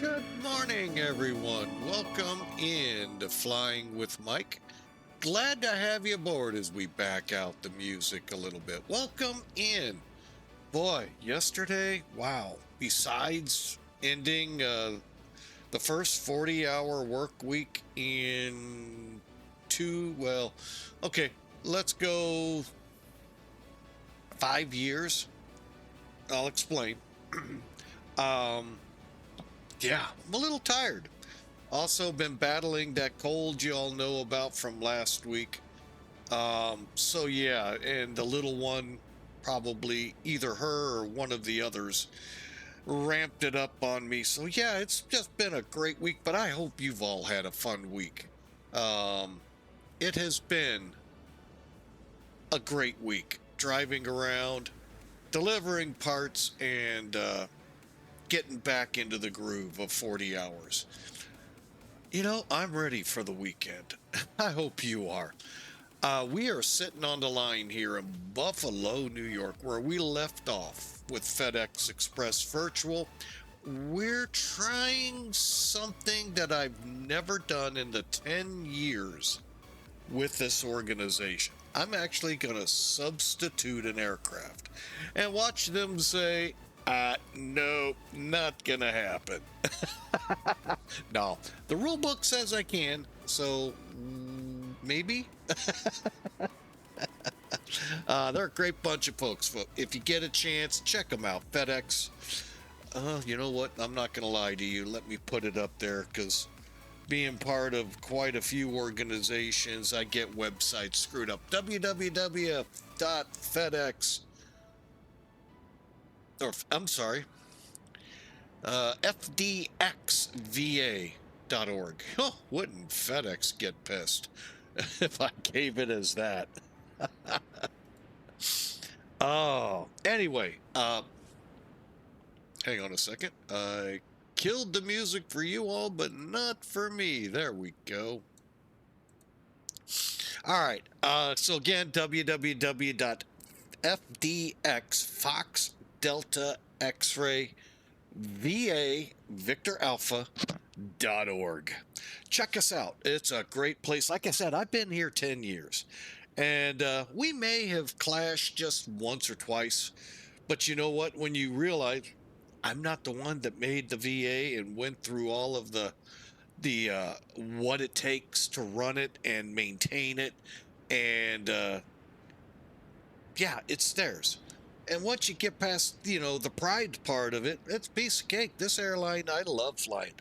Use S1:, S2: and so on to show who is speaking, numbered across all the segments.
S1: Good morning, everyone. Welcome in to Flying with Mike. Glad to have you aboard as we back out the music a little bit. Welcome in. Boy, yesterday, wow. Besides ending the first 40-hour work week in let's go 5 years. I'll explain. Yeah, I'm a little tired. Also been battling that cold you all know about from last week. So yeah, and the little one, probably either her or one of the others, ramped it up on me. So yeah, it's just been a great week, but I hope you've all had a fun week. It has been a great week driving around, delivering parts, and getting back into the groove of 40 hours. You know, I'm ready for the weekend. I hope you are. We are sitting on the line here in Buffalo, New York, where we left off with FedEx Express Virtual. We're trying something that I've never done in the 10 years with this organization. I'm actually going to substitute an aircraft and watch them say, no, not going to happen. No, the rule book says I can, so maybe. They're a great bunch of folks. If you get a chance, check them out. FedEx. You know what? I'm not going to lie to you. Let me put it up there, because being part of quite a few organizations, I get websites screwed up. www.fedex. FDXVA.org. Oh, wouldn't FedEx get pissed if I gave it as that? Oh, anyway, hang on a second. I killed the music for you all, but not for me. There we go. All right. So again, www.FDX Fox Delta X-ray VA Victor Alpha.org. Check us out. It's a great place. Like I said, I've been here 10 years, and we may have clashed just once or twice, but you know what? When you realize I'm not the one that made the VA and went through all of the what it takes to run it and maintain it, and yeah, it's theirs. And once you get past, the pride part of it, it's a piece of cake. This airline, I love flying.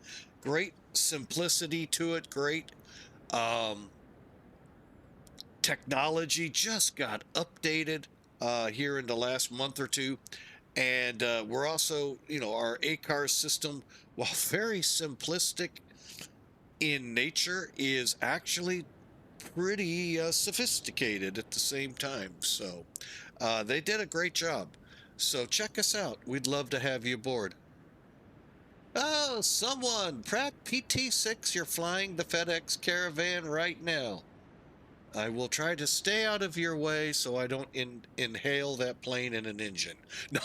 S1: Great simplicity to it. Great technology just got updated here in the last month or two. And we're also, our ACAR system, while very simplistic in nature, is actually pretty sophisticated at the same time. So they did a great job. So check us out. We'd love to have you aboard. Oh, someone! Pratt PT6, you're flying the FedEx Caravan right now. I will try to stay out of your way so I don't inhale that plane in an engine. No.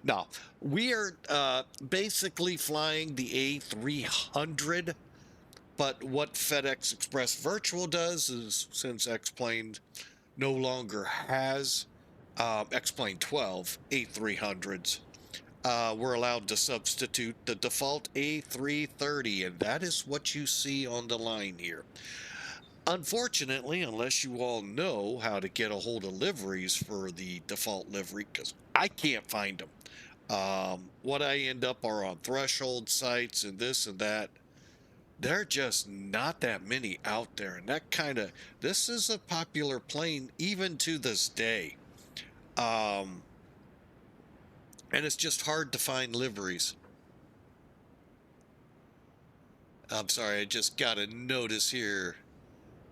S1: No, we are basically flying the A300. But what FedEx Express Virtual does is, since X-Plane no longer has X-Plane 12 A300s, we're allowed to substitute the default A330, and that is what you see on the line here. Unfortunately, unless you all know how to get a hold of liveries for the default livery, because I can't find them. What I end up are on threshold sites and this and that. There are just not that many out there, and this is a popular plane even to this day. And it's just hard to find liveries. I'm sorry, I just got a notice here.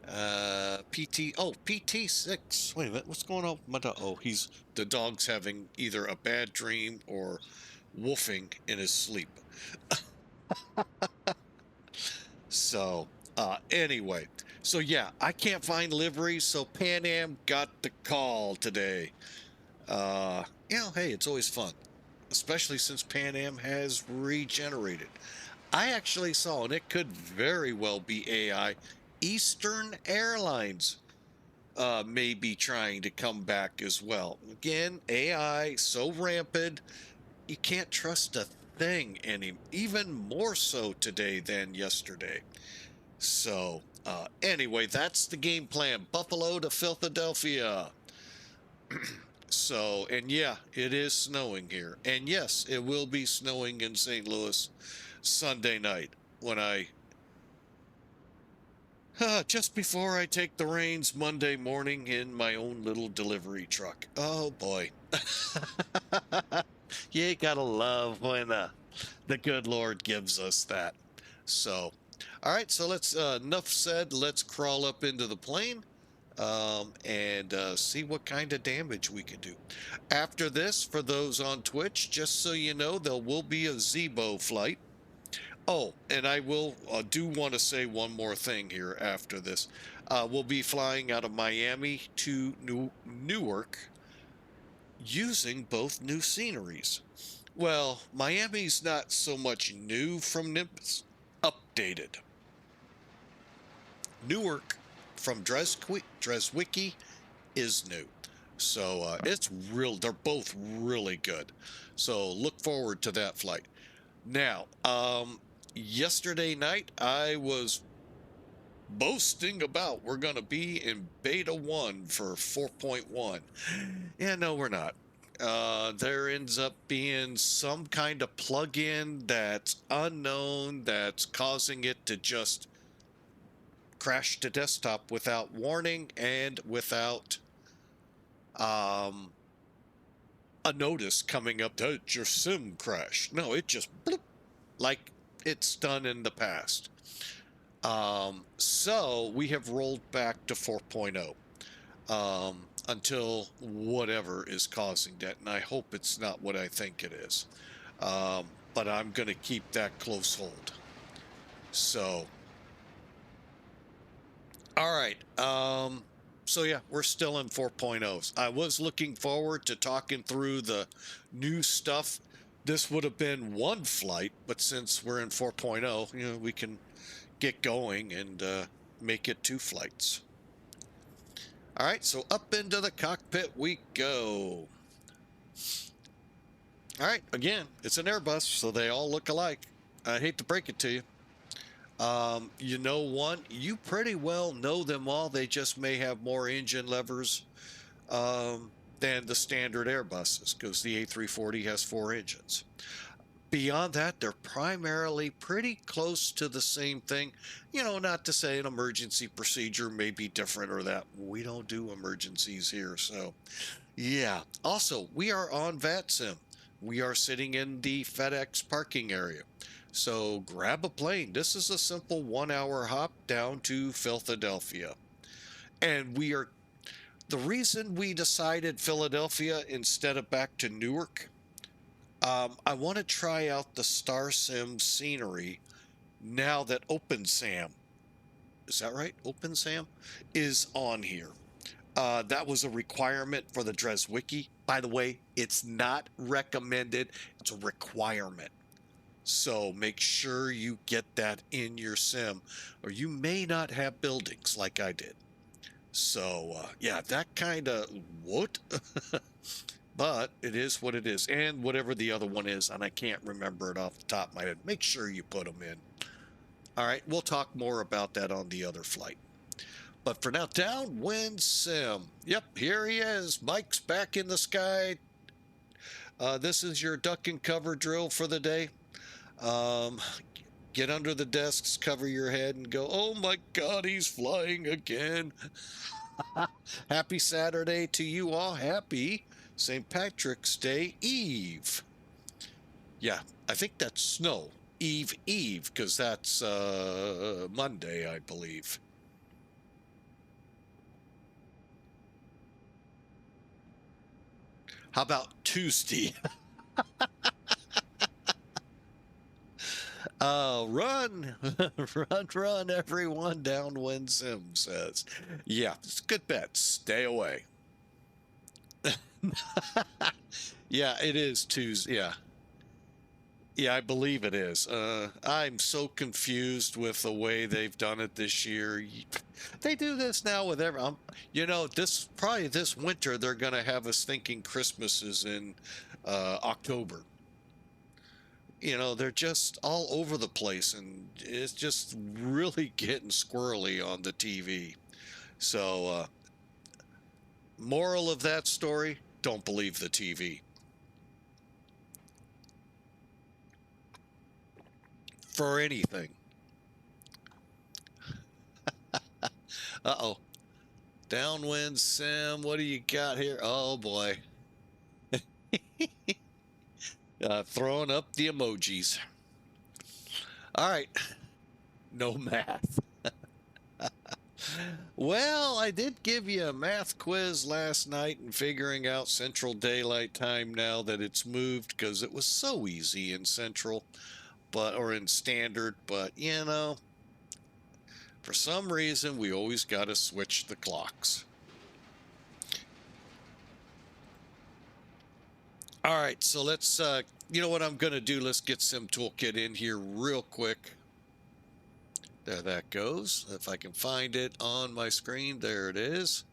S1: PT6. Wait a minute, what's going on with my dog? Oh, the dog's having either a bad dream or woofing in his sleep. So, anyway, so yeah, I can't find liveries, so Pan Am got the call today. Hey, it's always fun. especially since Pan Am has regenerated. I actually saw, and it could very well be AI, Eastern Airlines may be trying to come back as well. Again, AI so rampant, you can't trust a thing any, even more so today than yesterday. So, anyway, that's the game plan. Buffalo to Philadelphia. So, and yeah, it is snowing here. And yes, it will be snowing in St. Louis Sunday night when just before I take the reins Monday morning in my own little delivery truck. Oh boy. You gotta love when the good Lord gives us that. So, all right, so let's, enough said, let's crawl up into the plane and see what kind of damage we can do. After this, for those on Twitch, just so you know, there will be a Zebo flight. Oh, and I will do want to say one more thing here after this. We'll be flying out of Miami to Newark using both new sceneries. Well, Miami's not so much new from Nimbus, updated. Newark from Dreswicki is new. So it's real. They're both really good. So look forward to that flight. Now, yesterday night I was boasting about we're going to be in beta 1 for 4.1. Yeah, no, we're not. There ends up being some kind of plugin that's unknown that's causing it to just crash to desktop without warning and without a notice coming up that your sim crashed. No, it just bloop, like it's done in the past. So we have rolled back to 4.0 until whatever is causing that, and I hope it's not what I think it is. But I'm going to keep that close hold. So, all right. So yeah, we're still in 4.0s. I was looking forward to talking through the new stuff. This would have been one flight, but since we're in 4.0, you know, we can get going and make it 2 flights. All right, so up into the cockpit we go. All right, again, it's an Airbus, so they all look alike. I hate to break it to you. You know one, you pretty well know them all. They just may have more engine levers than the standard Airbuses, because the A340 has 4 engines. Beyond that, they're primarily pretty close to the same thing. You know, not to say an emergency procedure may be different or that. We don't do emergencies here, so yeah. Also, we are on VATSIM. We are sitting in the FedEx parking area. So grab a plane. This is a simple 1-hour hop down to Philadelphia. And the reason we decided Philadelphia instead of back to Newark, I want to try out the StarSim scenery now that OpenSam, is that right? OpenSam is on here. That was a requirement for the Dreswicki. By the way, it's not recommended. It's a requirement. So make sure you get that in your sim, or you may not have buildings like I did. So, yeah, that kind of, what? But it is what it is. And whatever the other one is, and I can't remember it off the top of my head, make sure you put them in. All right, we'll talk more about that on the other flight. But for now, downwind sim. Yep, here he is. Mike's back in the sky. This is your duck and cover drill for the day. Get under the desks, cover your head, and go, oh my God, he's flying again. Happy Saturday to you all. Happy St. Patrick's Day Eve. Yeah, I think that's snow. Eve, because that's Monday, I believe. How about Tuesday? Run, run, everyone, downwind sim says. Yeah, it's a good bet. Stay away. Yeah, it is Tuesday. Yeah, Yeah, I believe it is. I'm so confused with the way they've done it this year. They do this now with every, this probably this winter they're going to have us thinking Christmas is in October. They're just all over the place, and it's just really getting squirrely on the TV. So, moral of that story: don't believe the TV for anything. Uh-oh. Downwind Sim, what do you got here? Oh boy. Throwing up the emojis. All right. No math. Well, I did give you a math quiz last night and figuring out Central Daylight Time now that it's moved because it was so easy in Central, or in Standard, but for some reason we always got to switch the clocks. All right, so let's, you know what I'm going to do? Let's get Sim Toolkit in here real quick. There that goes. If I can find it on my screen, there it is.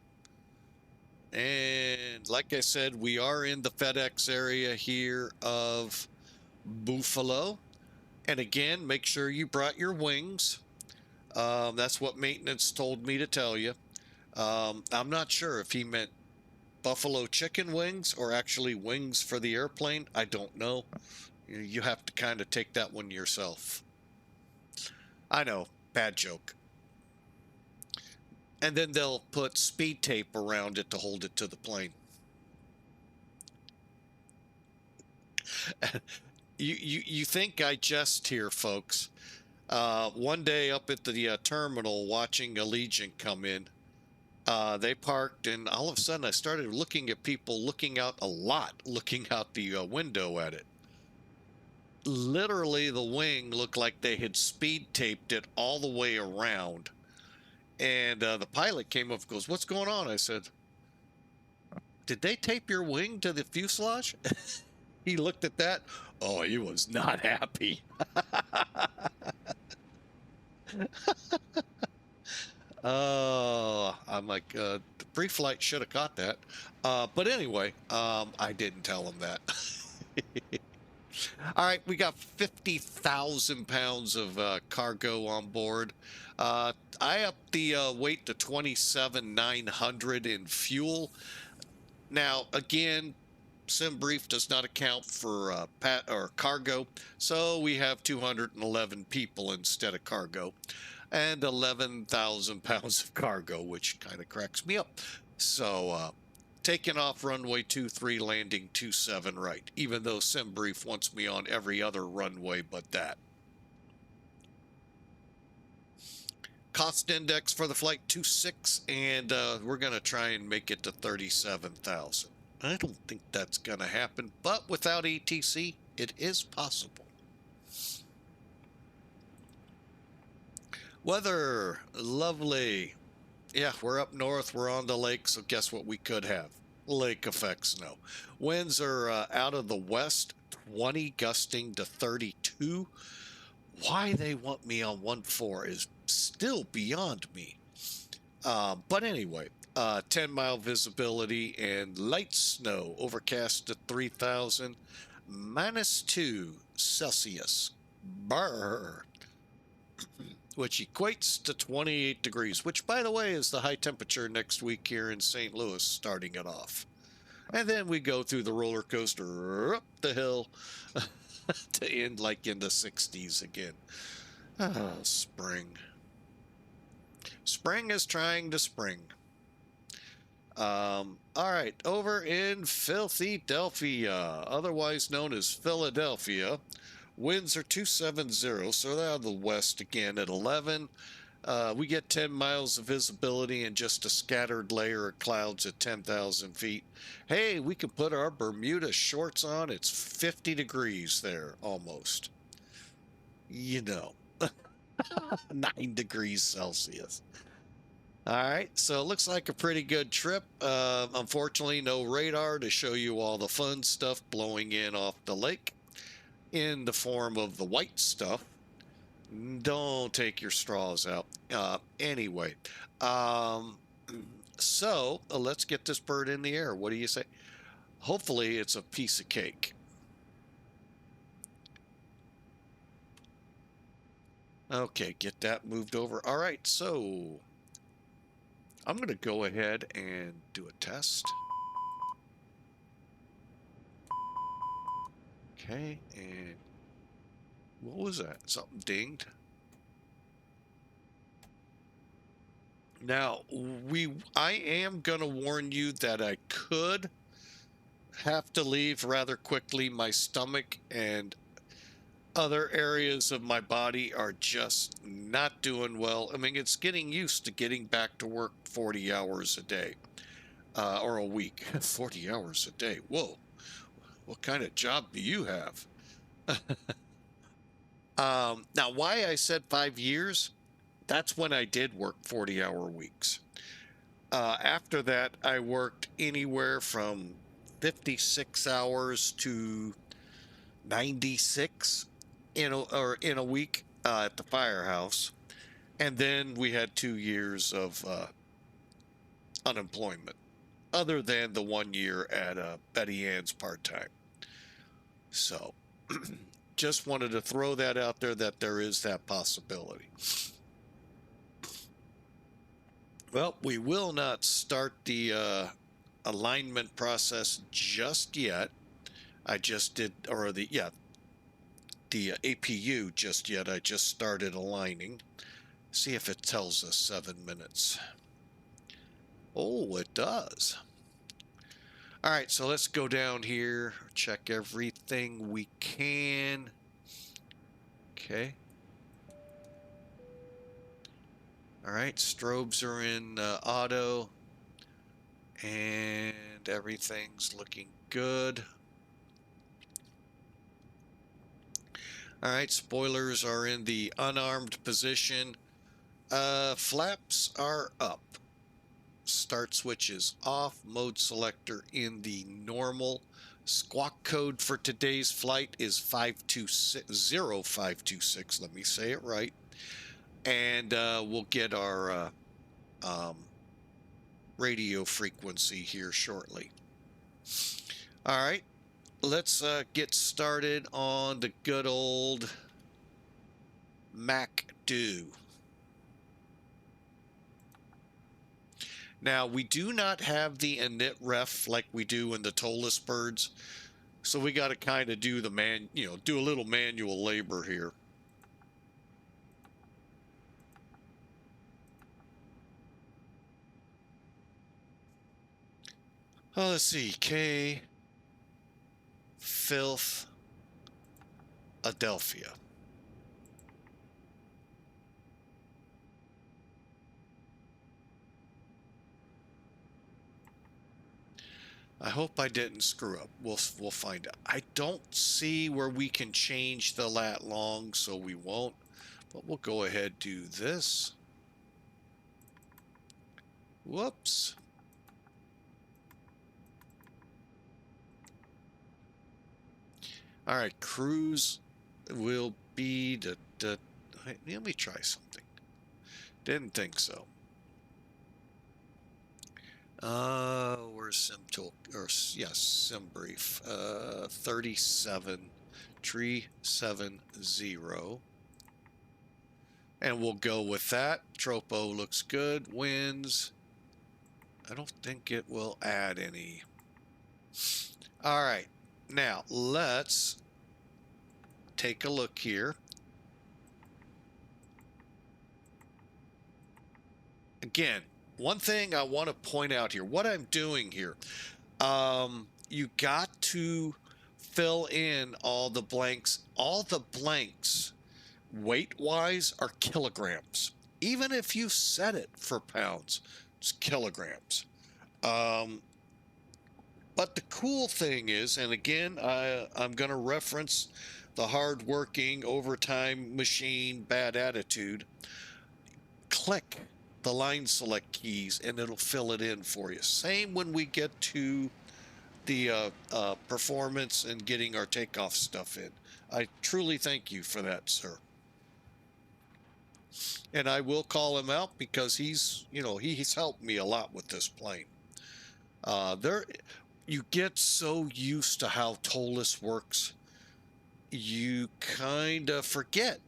S1: And like I said, we are in the FedEx area here of Buffalo. And again, make sure you brought your wings. That's what maintenance told me to tell you. I'm not sure if he meant buffalo chicken wings or actually wings for the airplane. I don't know. You have to kind of take that one yourself. I know, bad joke. And then they'll put speed tape around it to hold it to the plane. You think I jest here, folks. One day up at the terminal watching Allegiant come in, they parked, and all of a sudden I started looking at people looking out the window at it. Literally, the wing looked like they had speed taped it all the way around. And the pilot came up and goes, "What's going on?" I said, "Did they tape your wing to the fuselage?" He looked at that. Oh, he was not happy. I'm like, the pre-flight should have caught that. But anyway, I didn't tell him that. All right, we got 50,000 pounds of cargo on board. I upped the weight to 27,900 in fuel. Now, again, SimBrief does not account for cargo, so we have 211 people instead of cargo, and 11,000 pounds of cargo, which kind of cracks me up. So, taking off runway 23, landing 27 right, even though SimBrief wants me on every other runway but that. Cost index for the flight 26, and we're going to try and make it to 37,000. I don't think that's going to happen, but without ATC, it is possible. Weather, lovely. Yeah, we're up north, we're on the lake, so guess what we could have? Lake effect snow. Winds are out of the west, 20 gusting to 32. Why they want me on 1-4 is still beyond me. But anyway, 10-mile visibility and light snow, overcast at 3,000, -2 Celsius. Brr. Which equates to 28 degrees, which, by the way, is the high temperature next week here in St. Louis, starting it off. And then we go through the roller coaster up the hill to end like in the 60s again. Spring. Spring is trying to spring. All right, over in Philadelphia, otherwise known as Philadelphia, winds are 270, so they're out of the west again at 11. We get 10 miles of visibility and just a scattered layer of clouds at 10,000 feet. Hey, we can put our Bermuda shorts on. It's 50 degrees there, almost. 9 degrees Celsius. All right, so it looks like a pretty good trip. Unfortunately, no radar to show you all the fun stuff blowing in off the lake. in the form of the white stuff. Don't take your straws out. Anyway, um, so let's get this bird in the air. What do you say? Hopefully it's a piece of cake. Okay, get that moved over. All right, so I'm going to go ahead and do a test. Okay, and what was that? Something dinged. Now, I am going to warn you that I could have to leave rather quickly. My stomach and other areas of my body are just not doing well. I mean, it's getting used to getting back to work 40 hours a day, or a week. 40 hours a day. Whoa. What kind of job do you have? Now, why I said 5 years, that's when I did work 40-hour weeks. After that, I worked anywhere from 56 hours to 96 in a week at the firehouse, and then we had 2 years of unemployment, other than the 1 year at Betty Ann's part-time. So, just wanted to throw that out there, that there is that possibility. Well, we will not start the alignment process just yet. I just did, or the APU just yet. I just started aligning. See if it tells us 7 minutes. Oh, it does. All right, so let's go down here, check everything we can. Okay. All right, strobes are in auto, and everything's looking good. All right, spoilers are in the unarmed position. Flaps are up. Start switch is off. Mode selector in the normal. Squawk code for today's flight is 0526. Let me say it right. And we'll get our radio frequency here shortly. All right, let's get started on the good old MacDo. Now, we do not have the init ref like we do in the toeless birds, so we got to kind of do the do a little manual labor here. Oh, let's see. K. Filth. Adelphia. I hope I didn't screw up. We'll find out. I don't see where we can change the lat long, so we won't. But we'll go ahead do this. Whoops. All right, cruise will be let me try something. Didn't think so. Where's SimBrief. 37370. And we'll go with that. Tropo looks good. Wins. I don't think it will add any. All right. Now, let's take a look here. Again, one thing I want to point out here, what I'm doing here, you got to fill in all the blanks. All the blanks, weight-wise, are kilograms. Even if you set it for pounds, it's kilograms. But the cool thing is, and again, I'm going to reference the hard-working, overtime machine, bad attitude. Click the line select keys and it'll fill it in for you. Same when we get to the performance and getting our takeoff stuff in. I truly thank you for that, sir. And I will call him out because he's, he's helped me a lot with this plane. You get so used to how TOLUS works, you kind of forget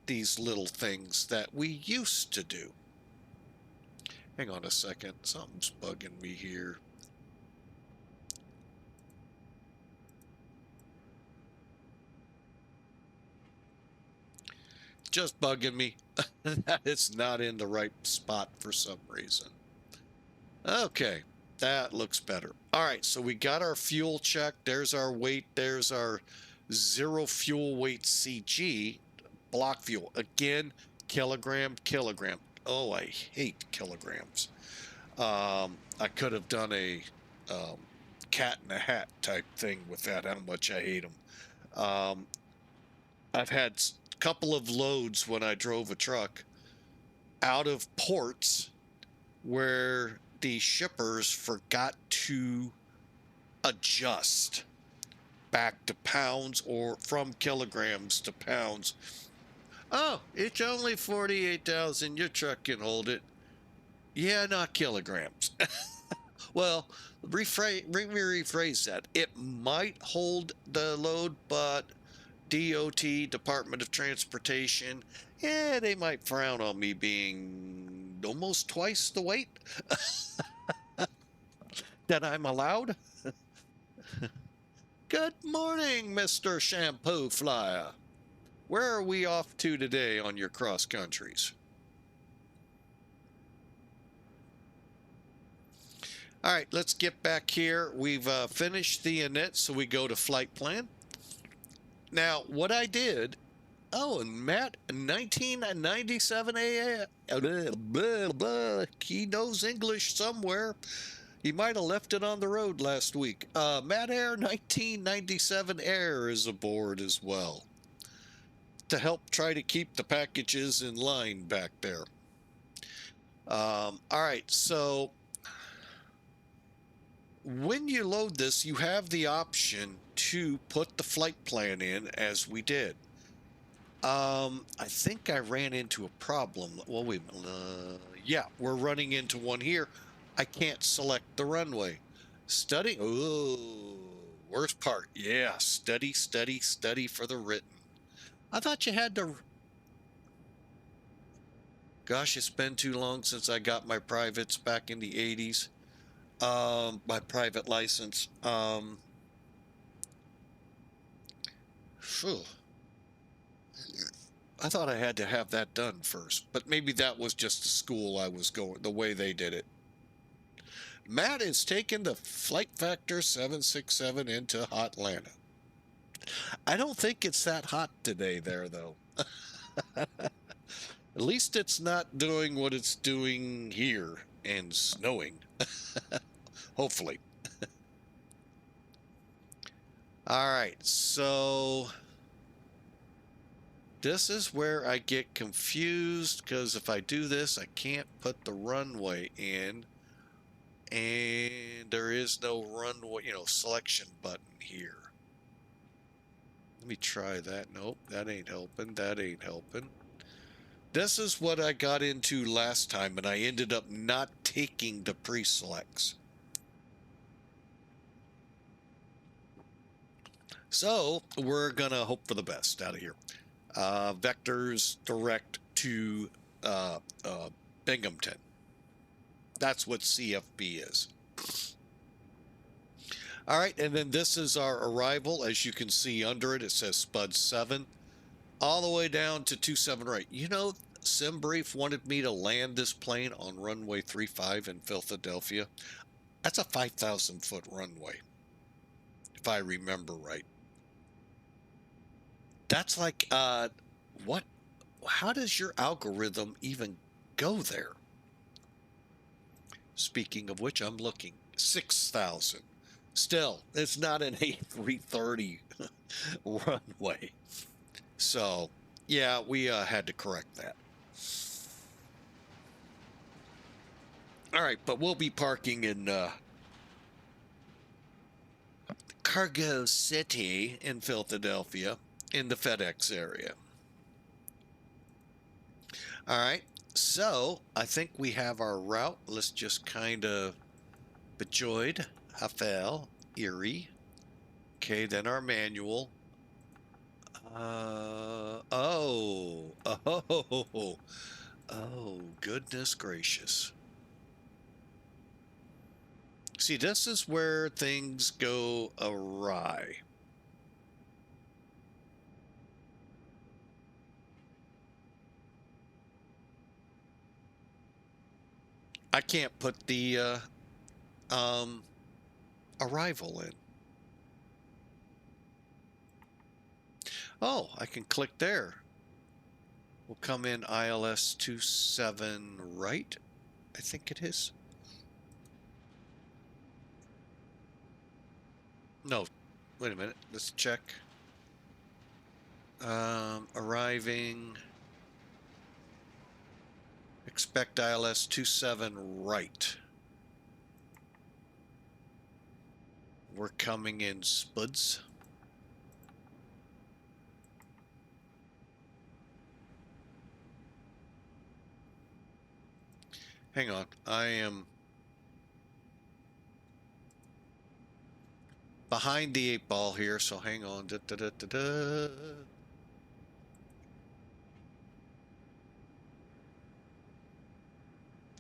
S1: these little things that we used to do. Hang on a second, something's bugging me here. Just bugging me. It's not in the right spot for some reason. Okay, that looks better. All right, so we got our fuel check. There's our weight. There's our zero fuel weight CG block fuel. Again, kilogram. Oh, I hate kilograms. I could have done a cat in a hat type thing with that, how much I hate them. I've had a couple of loads when I drove a truck out of ports where the shippers forgot to adjust back to pounds or from kilograms to pounds. Oh, it's only 48,000. Your truck can hold it. Yeah, not kilograms. Well, let me rephrase that. It might hold the load, but DOT, Department of Transportation, they might frown on me being almost twice the weight that I'm allowed. Good morning, Mr. Shampoo Flyer. Where are we off to today on your cross countries? All right, let's get back here. We've finished the init, so we go to flight plan. Now, what I did, and Matt, 1997 he knows English somewhere. He might have left it on the road last week. Matt Air 1997 Air is aboard as well to help try to keep the packages in line back there. All right, so when you load this, you have the option to put the flight plan in as we did. I think I ran into a problem. Well, wait a minute. Yeah, we're running into one here. I can't select the runway. Study. Oh, worst part. Yeah, study for the written. I thought you had to. Gosh, it's been too long since I got my privates back in the 80s. My private license. Phew. I thought I had to have that done first, but maybe that was just the school I was going, the way they did it. Matt is taking the Flight Factor 767 into Hotlanta. I don't think it's that hot today there, though. At least it's not doing what it's doing here and snowing. Hopefully. All right, so this is where I get confused because if I do this, I can't put the runway in, and there is no runway, selection button here. Let me try that. Nope, that ain't helping. That ain't helping. This is what I got into last time, and I ended up not taking the pre-selects. So we're gonna hope for the best out of here. Vectors direct to Binghamton. That's what CFB is. All right, and then this is our arrival. As you can see under it, it says Spud 7, all the way down to 27 right. SimBrief wanted me to land this plane on runway 35 in Philadelphia. That's a 5,000-foot runway, if I remember right. That's like, what? How does your algorithm even go there? Speaking of which, I'm looking. 6,000. Still, it's not an A330 runway. So, yeah, we had to correct that. All right, but we'll be parking in Cargo City in Philadelphia. in the FedEx area. All right, so I think we have our route. Let's just kind of Bejoid, Hafel, Erie. Okay, then our manual. Oh, goodness gracious. See, this is where things go awry. I can't put the arrival in. Oh, I can click there. We'll come in ILS 27 right, I think it is. No, wait a minute. Let's check. Arriving. Expect ILS 27 right. We're coming in Spuds. Hang on, I am behind the 8-ball here, so hang on.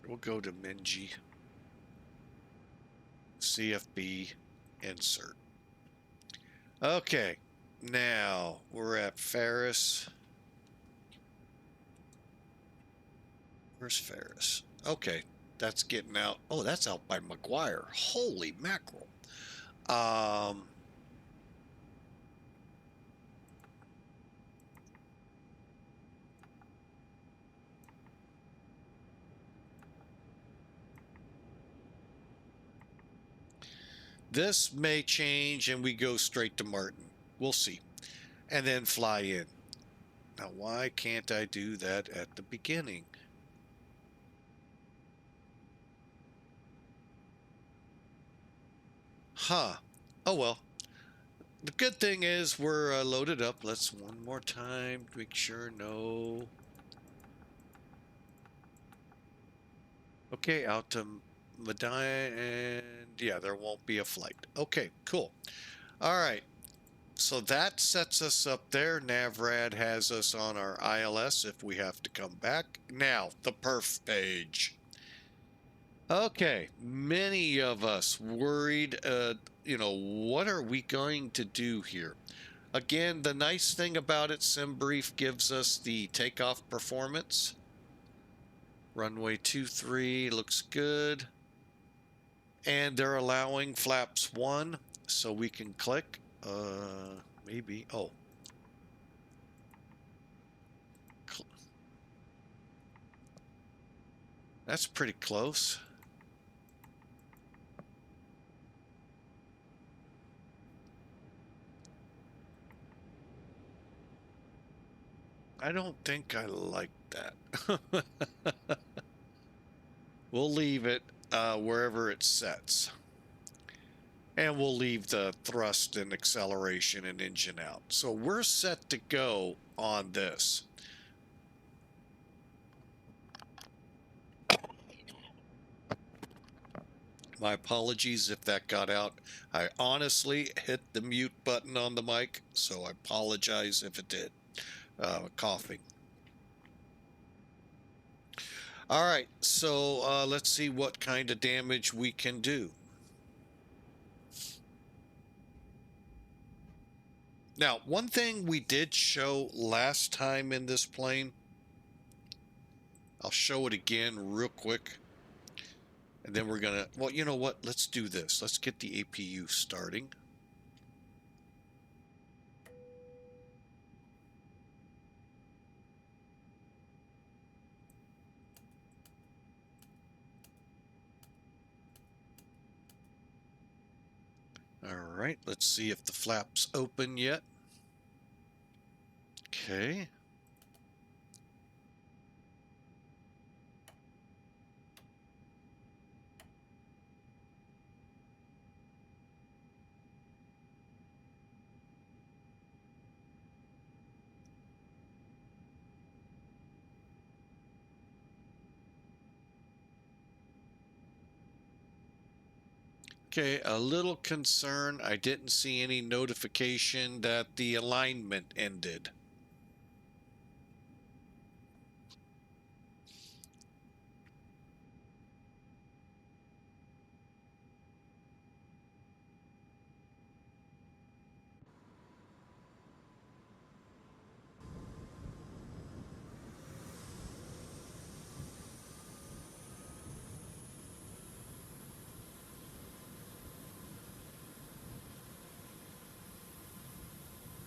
S1: We'll go to Minji. CFB, insert. Okay, now we're at Ferris. Where's Ferris? Okay, that's getting out. Oh, that's out by McGuire. Holy mackerel. This may change and we go straight to Martin. We'll see. And then fly in. Now, why can't I do that at the beginning? Huh. Oh, well. The good thing is we're loaded up. Let's one more time make sure no. Okay, out to Medina, and yeah, there won't be a flight. Okay, cool. All right. So that sets us up there. Navrad has us on our ILS if we have to come back. Now, the perf page. Okay, many of us worried, what are we going to do here? Again, the nice thing about it, SimBrief gives us the takeoff performance. Runway 23 looks good. And they're allowing flaps 1, so we can click. Maybe. Oh. That's pretty close. I don't think I like that. We'll leave it wherever it sets. And we'll leave the thrust and acceleration and engine out. So we're set to go on this. My apologies if that got out. I honestly hit the mute button on the mic, so I apologize if it did. Coughing. All right, so let's see what kind of damage we can do. Now, one thing we did show last time in this plane, I'll show it again real quick. And then we're going to, well, you know what? Let's do this. Let's get the APU starting. All right, let's see if the flap's open yet. Okay. Okay, a little concerned. I didn't see any notification that the alignment ended.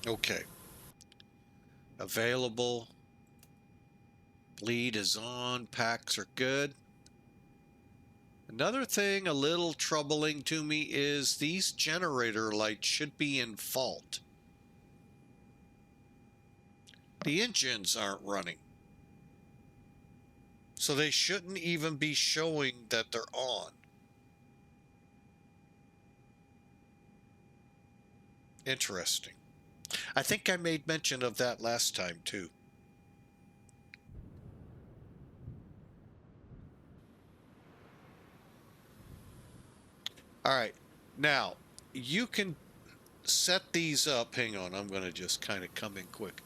S1: Okay. Available. Lead is on. Packs are good. Another thing a little troubling to me is these generator lights should be in fault. The engines aren't running. So they shouldn't even be showing that they're on. Interesting. I think I made mention of that last time too. All right. Now, you can set these up. Hang on, I'm going to just kind of come in quick.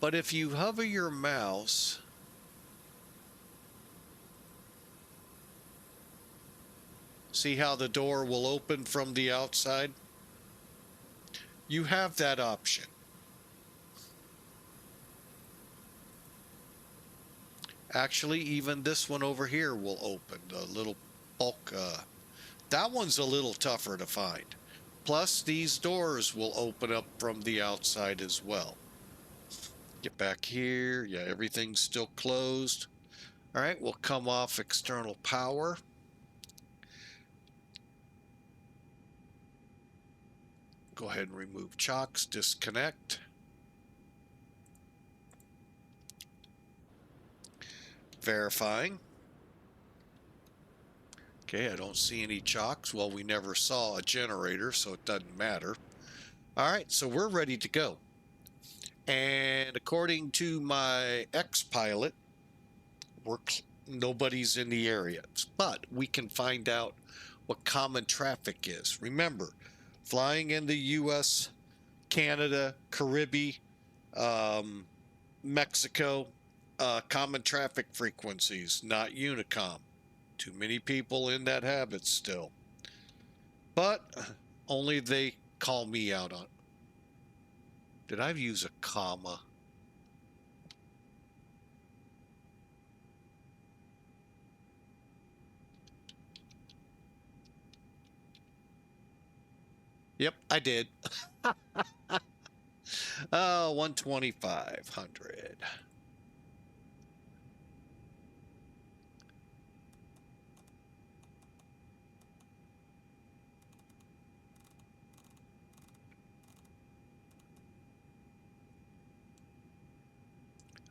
S1: But if you hover your mouse, see how the door will open from the outside? You have that option. Actually, even this one over here will open, the little bulk. That one's a little tougher to find. Plus, these doors will open up from the outside as well. Get back here. Yeah, everything's still closed. All right, we'll come off external power. Go ahead and remove chocks, disconnect. Verifying. Okay, I don't see any chocks. Well, we never saw a generator, so it doesn't matter. All right, so we're ready to go. And according to my ex-pilot, nobody's in the area. But we can find out what common traffic is. Remember, flying in the U.S., Canada, Caribbean, Mexico, common traffic frequencies, not Unicom. Too many people in that habit still. But only they call me out on. Did I use a comma? Yep, I did. Oh, 12500.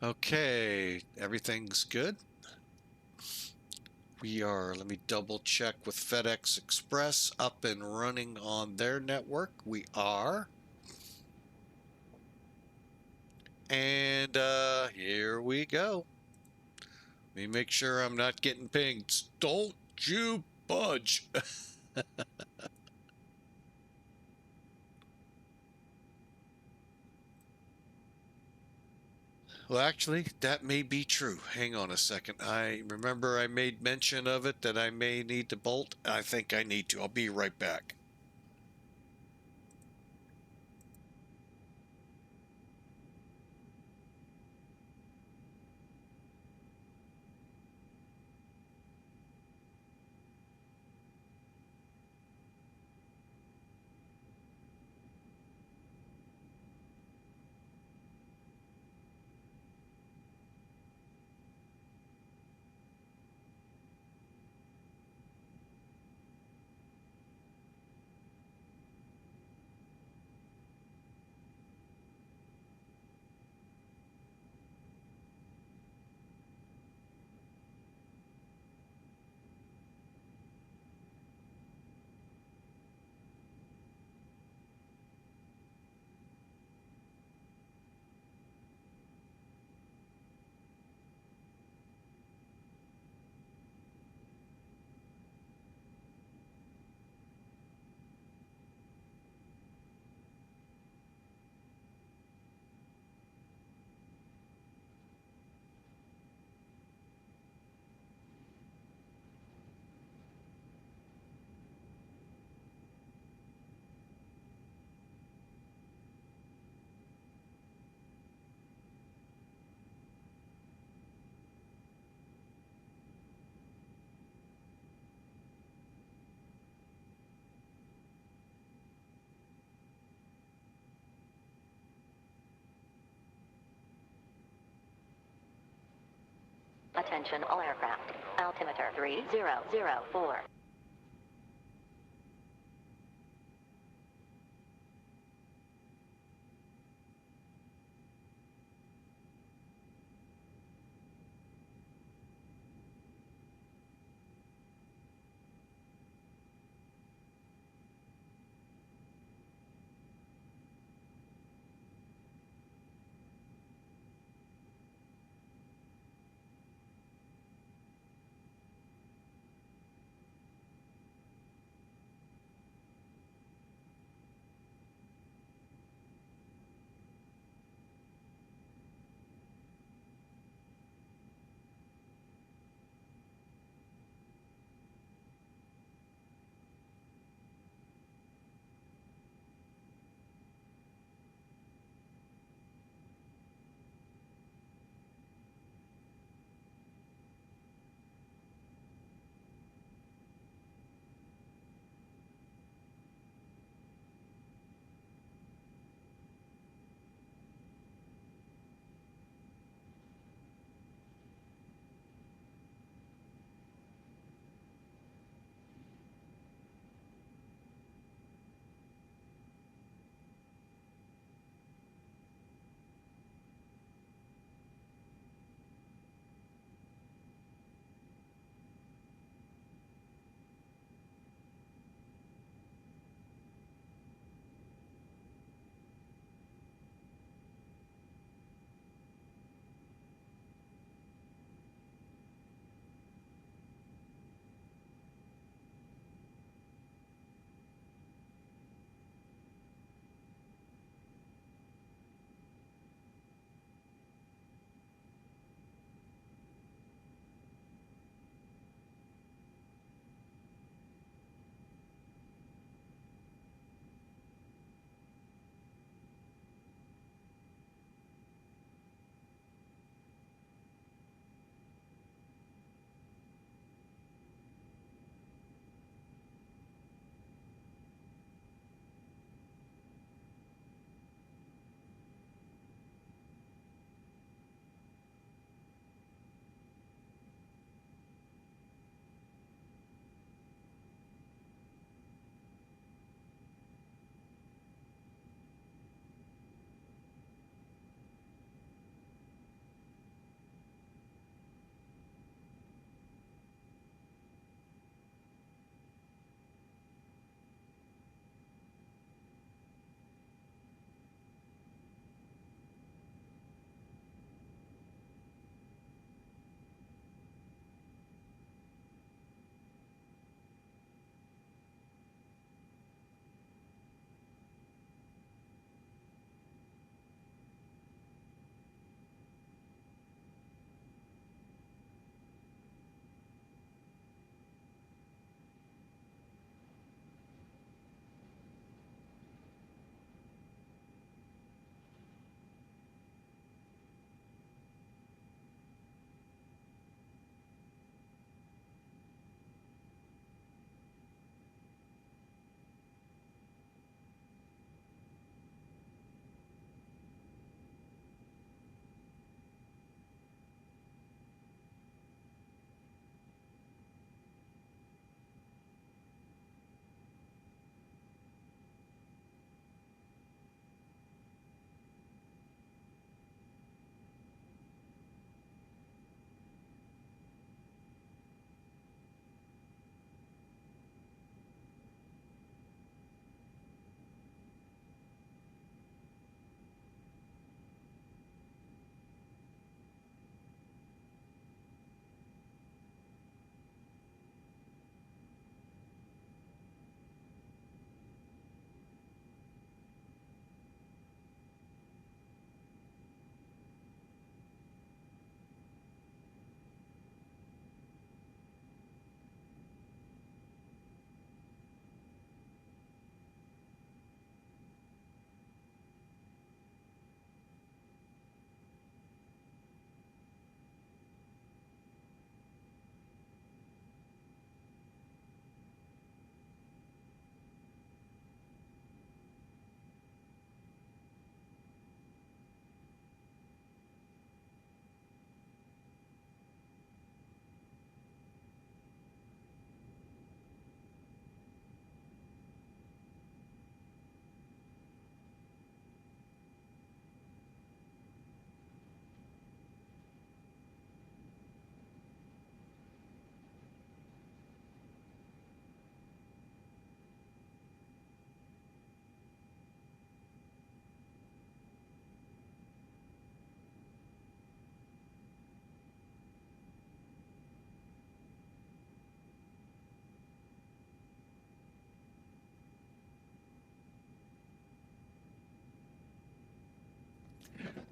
S1: Okay, everything's good. We are, let me double check with FedEx Express up and running on their network. We are. And here we go. Let me make sure I'm not getting pinged. Don't you budge. Well, actually, that may be true. Hang on a second. I remember I made mention of it that I may need to bolt. I think I need to. I'll be right back.
S2: Attention all aircraft. Altimeter 3004.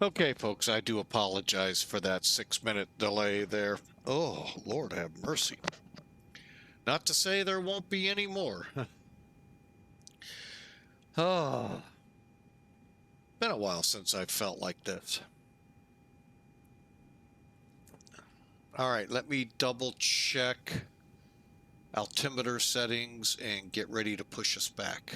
S1: Okay, folks, I do apologize for that 6-minute delay there. Oh, Lord have mercy. Not to say there won't be any more. Oh, been a while since I felt like this. All right, let me double check altimeter settings and get ready to push us back.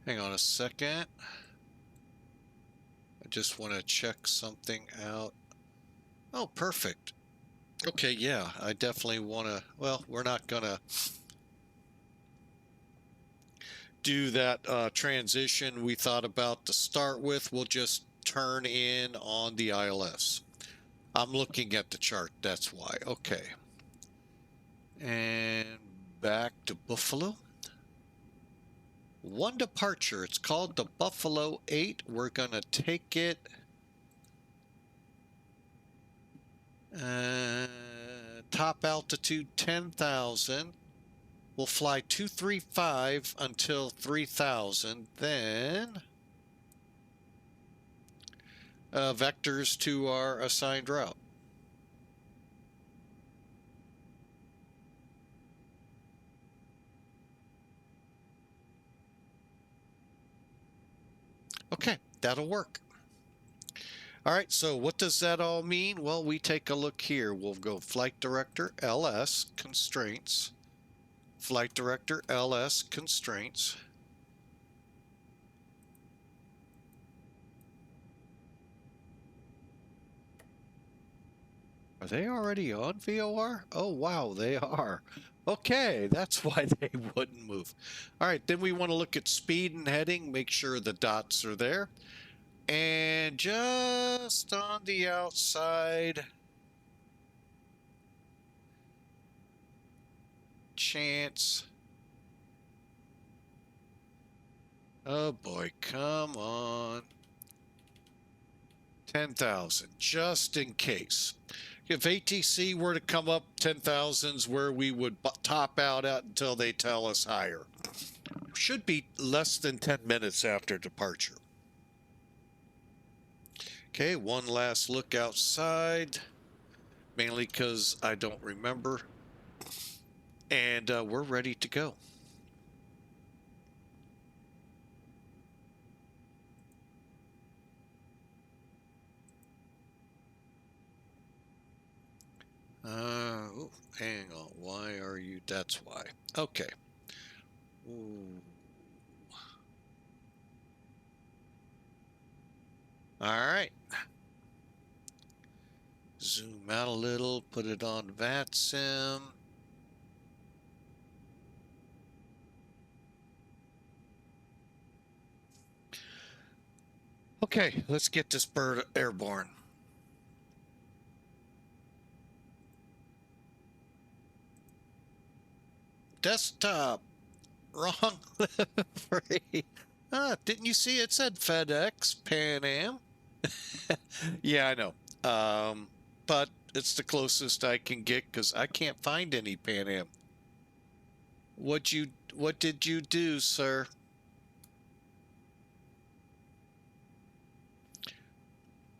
S1: Hang on a second. I just want to check something out. Oh, perfect. Okay, yeah, I definitely want to, well, we're not going to do that transition we thought about to start with. We'll just turn in on the ILS. I'm looking at the chart, that's why. Okay. And back to Buffalo. One departure. It's called the Buffalo 8. We're going to take it top altitude 10,000. We'll fly 235 until 3,000. Then vectors to our assigned route. Okay, that'll work. All right, so what does that all mean? Well, we take a look here. We'll go Flight Director, LS, Constraints. Flight Director, LS, Constraints. Are they already on VOR? Oh, wow, they are. Okay, that's why they wouldn't move. All right, then we want to look at speed and heading, make sure the dots are there. And just on the outside, chance. Oh boy, come on. 10,000, just in case. If ATC were to come up, 10,000's where we would top out at until they tell us higher. Should be less than 10 minutes after departure. Okay, one last look outside, mainly because I don't remember. And we're ready to go. Oh, hang on. Why are you? That's why. Okay. Ooh. All right. Zoom out a little, put it on VATSIM. Okay, let's get this bird airborne. Desktop. Wrong livery. Didn't you see it said FedEx, Pan Am? Yeah, I know. But it's the closest I can get because I can't find any Pan Am. What did you do, sir?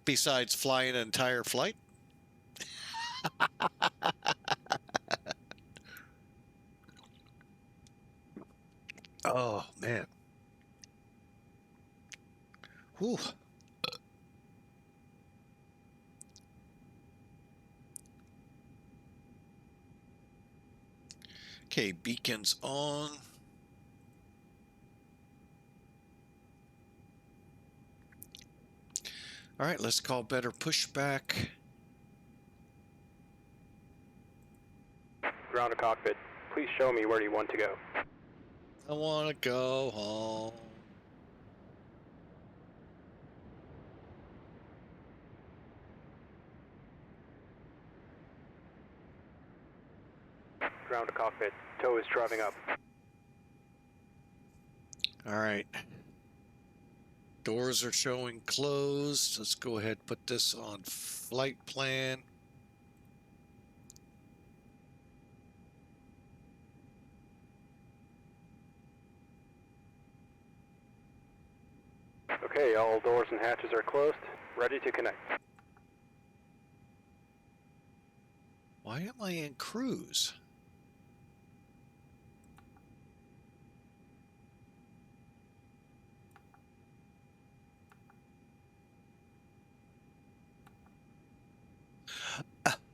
S1: Besides flying an entire flight? Oh, man. Whew. Okay, beacons on. All right, let's call better pushback.
S3: Ground to cockpit. Please show me where you want to go.
S1: I want to go home.
S3: Ground to cockpit. Tow is driving up.
S1: All right. Doors are showing closed. Let's go ahead and put this on flight plan.
S3: Okay, all doors and hatches are closed. Ready to connect.
S1: Why am I in cruise?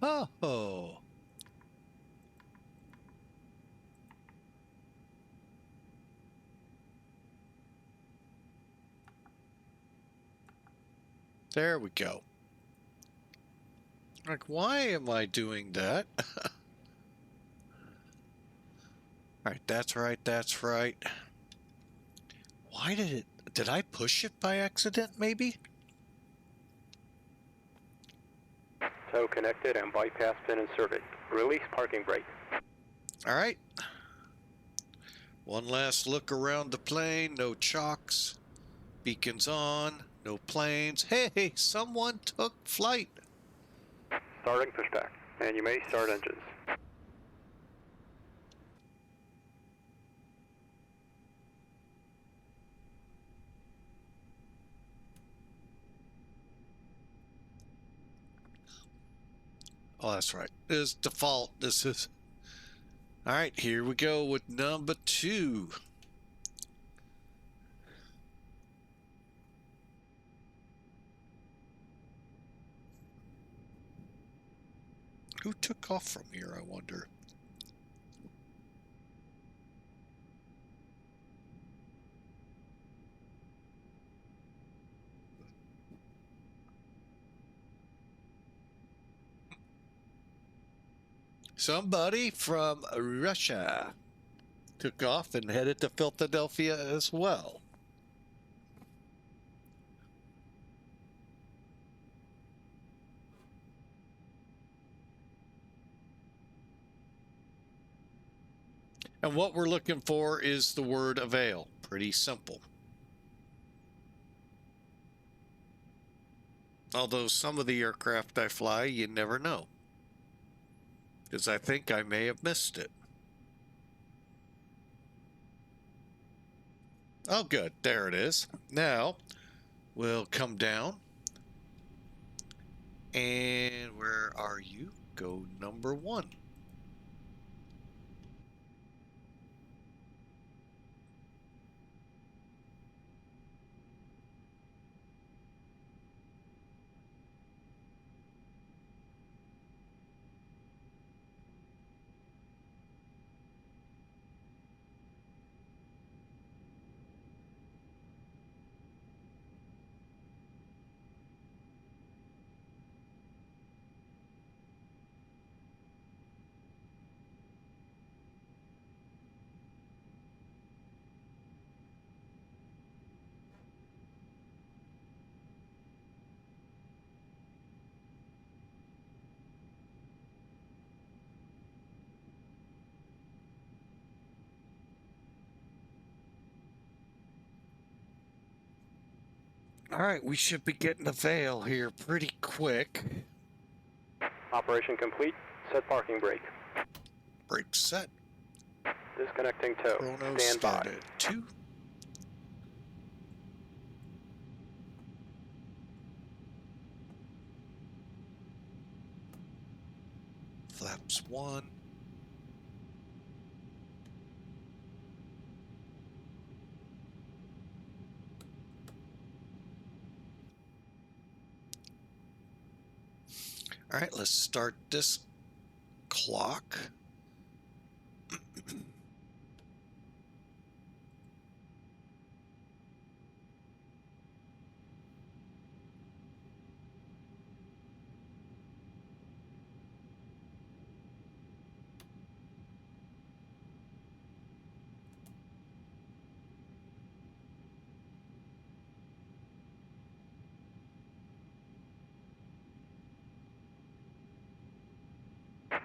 S1: Oh. There we go. Like, why am I doing that? All right, that's right, that's right. Why did I push it by accident, maybe?
S3: Tow connected and bypass pin inserted. Release parking brake.
S1: All right. One last look around the plane. No chocks. Beacons on. No planes. Hey, someone took flight.
S3: Starting pushback, and you may start engines.
S1: Oh, that's right. This default. This is... All right, here we go with number 2. Who took off from here, I wonder? Somebody from Russia took off and headed to Philadelphia as well. And what we're looking for is the word avail. Pretty simple. Although some of the aircraft I fly, you never know. Because I think I may have missed it. Oh, good. There it is. Now, we'll come down. And where are you? Go number 1. All right, we should be getting the veil here pretty quick.
S3: Operation complete. Set parking brake.
S1: Brake set.
S3: Disconnecting tow.
S1: Chrono
S3: Stand by.
S1: started. 2. Flaps 1. All right, let's start this clock.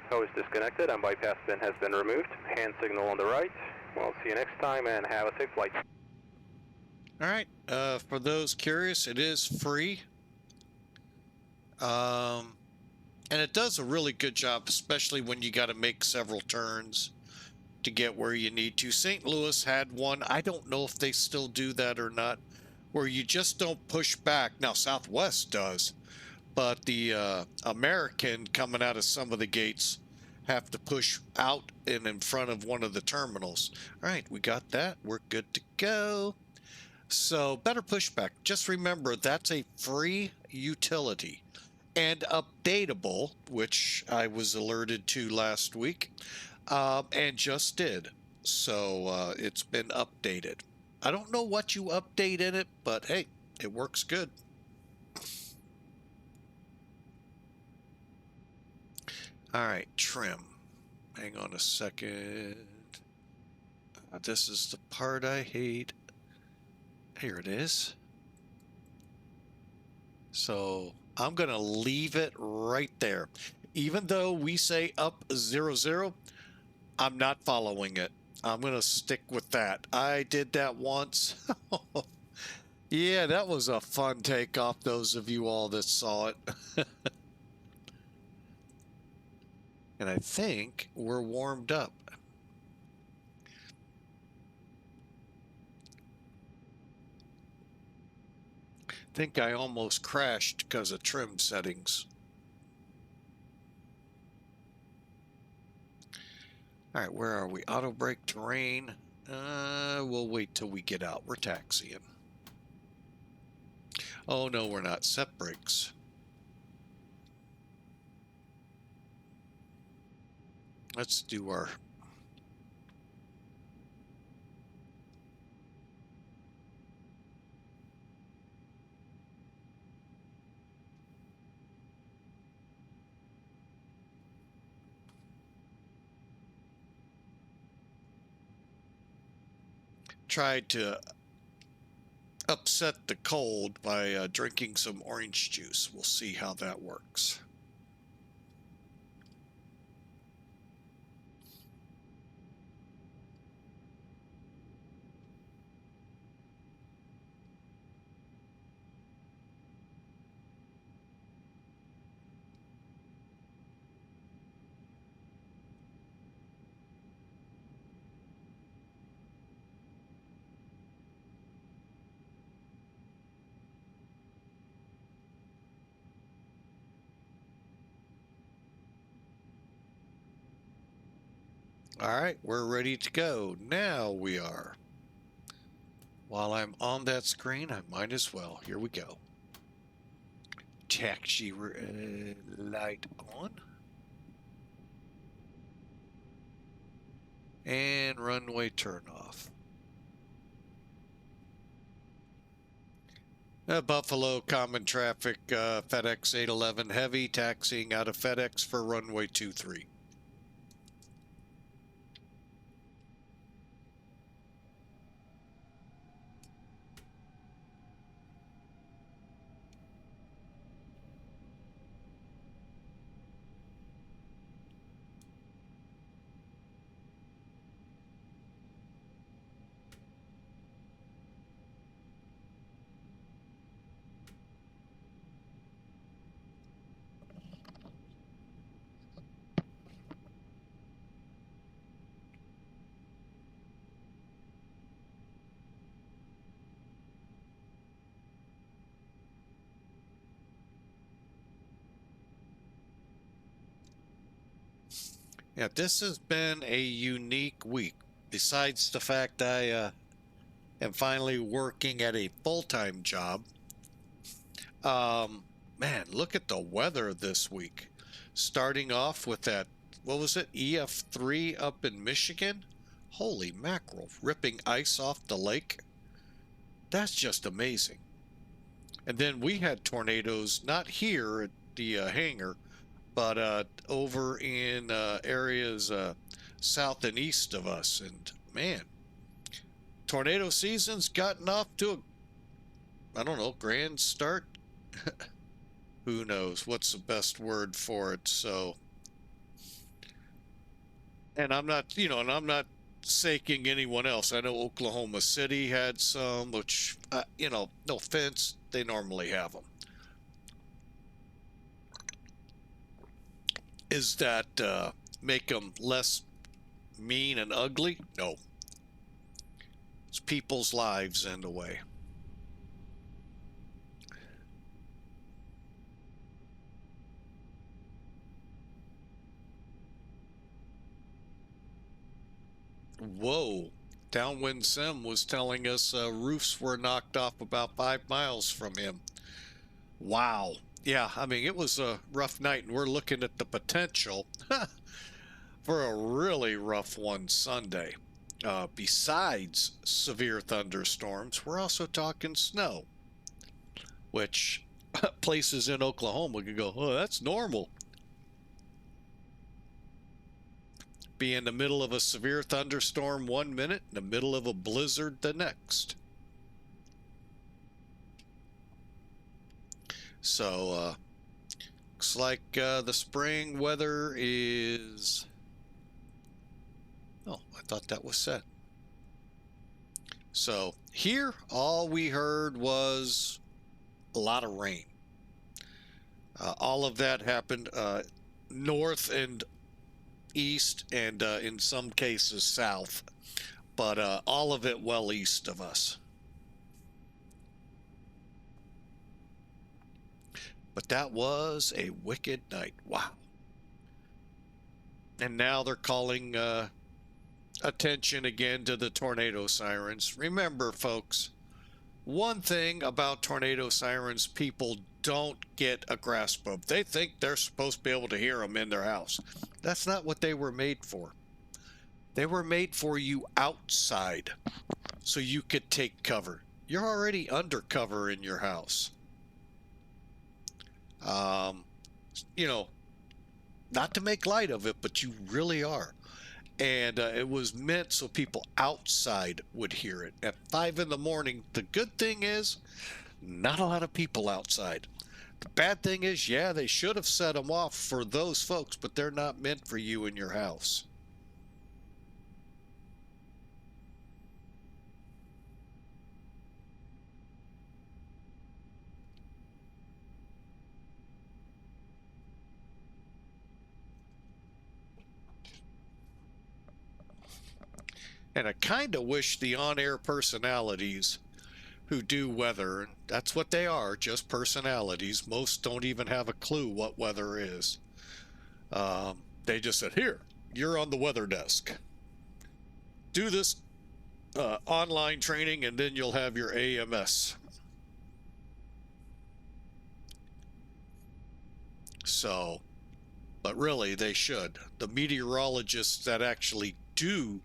S3: Tow is disconnected and bypass pin has been removed. Hand signal on the right. We'll see you next time and have a safe flight.
S1: All right. For those curious, it is free. And it does a really good job, especially when you got to make several turns to get where you need to. St. Louis had one. I don't know if they still do that or not, where you just don't push back. Now, Southwest does, but the American coming out of some of the gates have to push out and in front of one of the terminals. All right, we got that. We're good to go. So better pushback. Just remember that's a free utility and updatable, which I was alerted to last week and just did. So it's been updated. I don't know what you update in it, but hey, it works good. All right, trim. Hang on a second. This is the part I hate. Here it is. So I'm going to leave it right there. Even though we say up 00, I'm not following it. I'm going to stick with that. I did that once. Yeah, that was a fun takeoff, those of you all that saw it. And I think we're warmed up. I think I almost crashed because of trim settings. All right, where are we? Auto brake, terrain. We'll wait till we get out. We're taxiing. Oh, no, we're not. Set brakes. Let's do our... Tried to upset the cold by drinking some orange juice. We'll see how that works. All right, we're ready to go. Now we are. While I'm on that screen, I might as well. Here we go. Taxi light on. And runway turn off. Buffalo common traffic, FedEx 811 heavy taxiing out of FedEx for runway 23. Yeah, this has been a unique week. Besides the fact I am finally working at a full-time job. Man, look at the weather this week. Starting off with that, what was it, EF3 up in Michigan? Holy mackerel, ripping ice off the lake. That's just amazing. And then we had tornadoes, not here at the hangar, but over in areas south and east of us. And man, tornado season's gotten off to a, I don't know, grand start. Who knows what's the best word for it? So, and I'm not, and I'm not forsaking anyone else. I know Oklahoma City had some, which, you know, no offense, they normally have them. Is that make them less mean and ugly? No. It's people's lives in a way. Whoa. Downwind Sim was telling us roofs were knocked off about 5 miles from him. Wow. Yeah, I mean, it was a rough night, and we're looking at the potential for a really rough one Sunday. Besides severe thunderstorms, we're also talking snow, which places in Oklahoma could go, oh, that's normal. Be in the middle of a severe thunderstorm 1 minute, in the middle of a blizzard the next. So, looks like the spring weather is... Oh, I thought that was set. So, here, all we heard was a lot of rain. All of that happened north and east, and in some cases south, but all of it well east of us. But that was a wicked night. Wow. And now they're calling attention again to the tornado sirens. Remember, folks, one thing about tornado sirens people don't get a grasp of. They think they're supposed to be able to hear them in their house. That's not what they were made for. They were made for you outside so you could take cover. You're already under cover in your house. You know, not to make light of it, but you really are. And it was meant so people outside would hear it. At 5 in the morning, the good thing is not a lot of people outside. The bad thing is, yeah, they should have set them off for those folks, but they're not meant for you in your house. And I kind of wish the on-air personalities who do weather, and that's what they are, just personalities. Most don't even have a clue what weather is. They just said, here, you're on the weather desk. Do this online training, and then you'll have your AMS. So, but really, they should. The meteorologists that actually do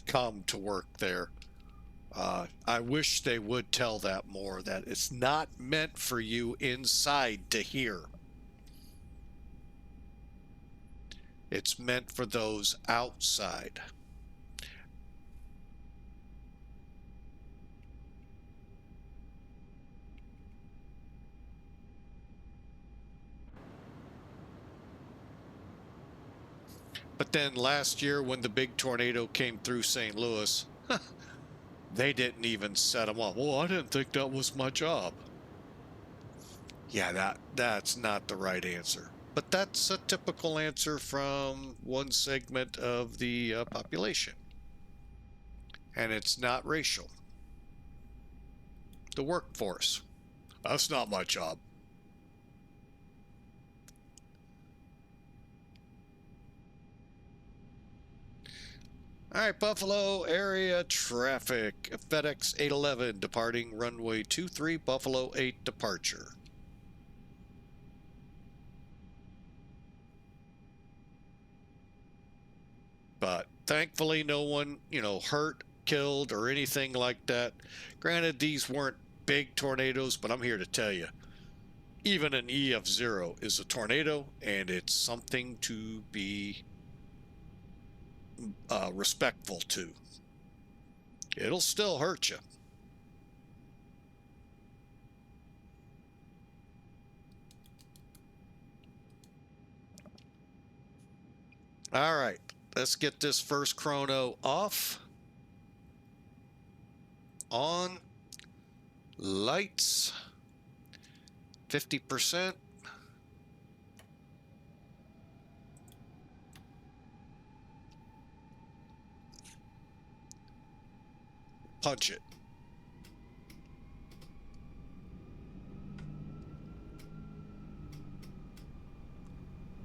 S1: come to work there, I wish they would tell that more, that it's not meant for you inside to hear. It's meant for those outside. But then last year when the big tornado came through St. Louis, they didn't even set them off. Well, I didn't think that was my job. Yeah, that's not the right answer. But that's a typical answer from one segment of the population. And it's not racial. The workforce. That's not my job. All right, Buffalo area traffic. FedEx 811 departing runway 23, Buffalo 8 departure. But thankfully no one, hurt, killed, or anything like that. Granted, these weren't big tornadoes, but I'm here to tell you, even an EF0 is a tornado, and it's something to be respectful to. It'll still hurt you. All right, Let's get this first chrono off. On. Lights. 50%. Punch it.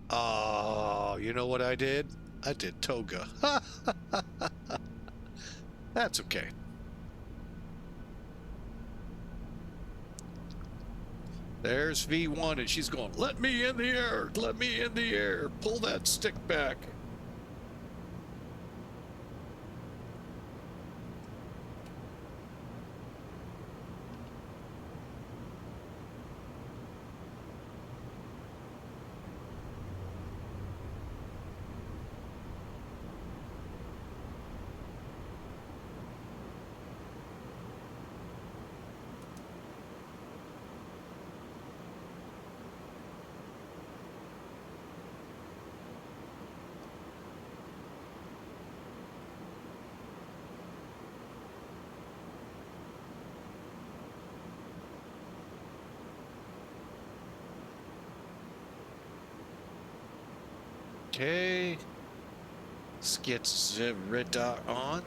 S1: Oh, you know what I did? I did toga. That's okay. There's V1 and she's going, let me in the air, let me in the air, pull that stick back. Okay, let's get the radar on.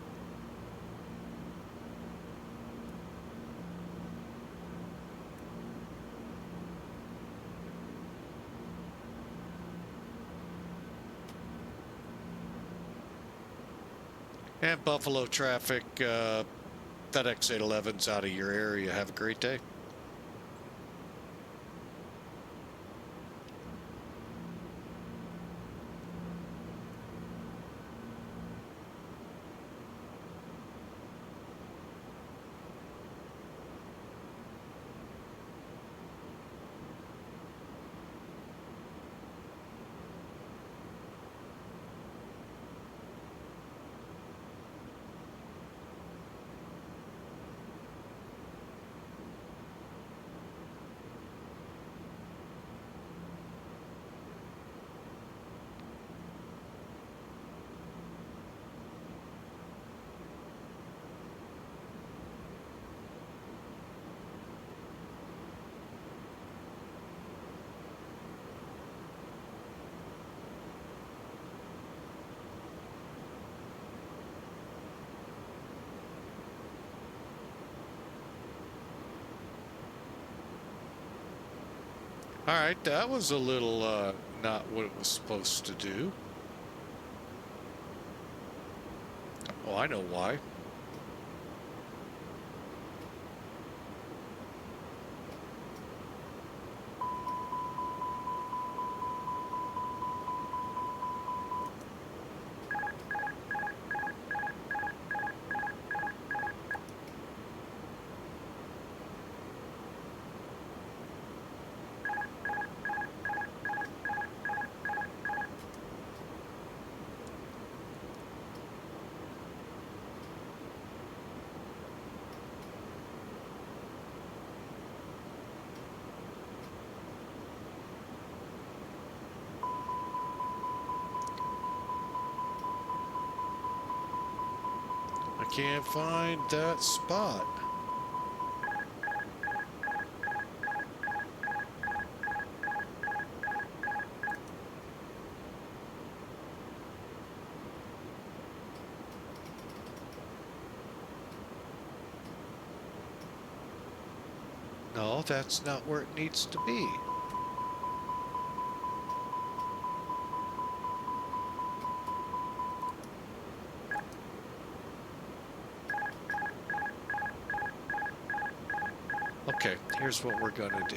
S1: And Buffalo traffic, FedEx 811's out of your area. Have a great day. All right, that was a little not what it was supposed to do. Oh, I know why. I can't find that spot. No, that's not where it needs to be. Okay, here's what we're gonna do.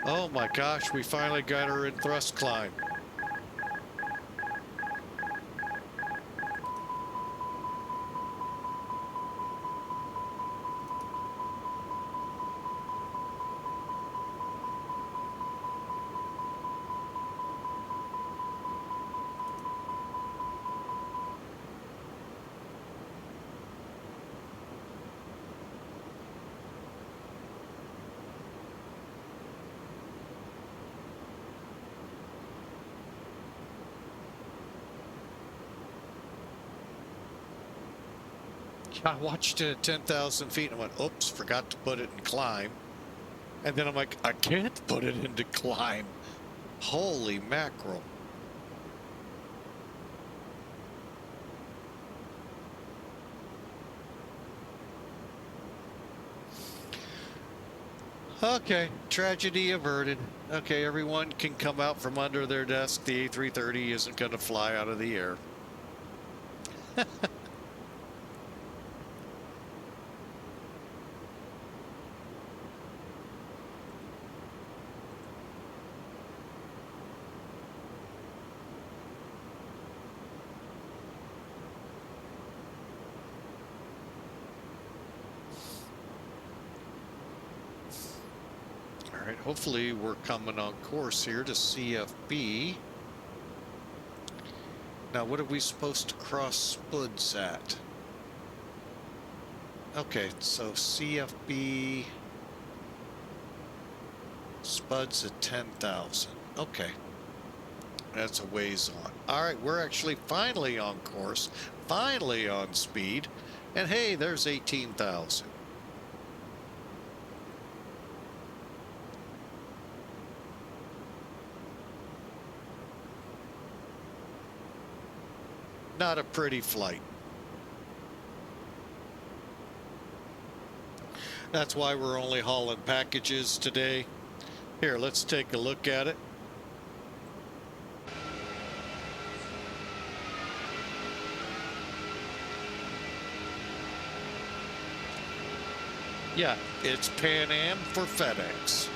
S1: Oh my gosh, we finally got her in thrust climb. I watched it at 10,000 feet and I went, oops, forgot to put it in climb. And then I'm like, I can't put it into climb. Holy mackerel. Okay, tragedy averted. Okay, everyone can come out from under their desk. The A330 isn't going to fly out of the air. All right, hopefully we're coming on course here to CFB. Now, what are we supposed to cross Spuds at? Okay, so CFB, Spuds at 10,000. Okay, that's a ways on. All right, we're actually finally on course, finally on speed, and hey, there's 18,000. Not a pretty flight. That's why we're only hauling packages today. Here, let's take a look at it. Yeah, it's Pan Am for FedEx.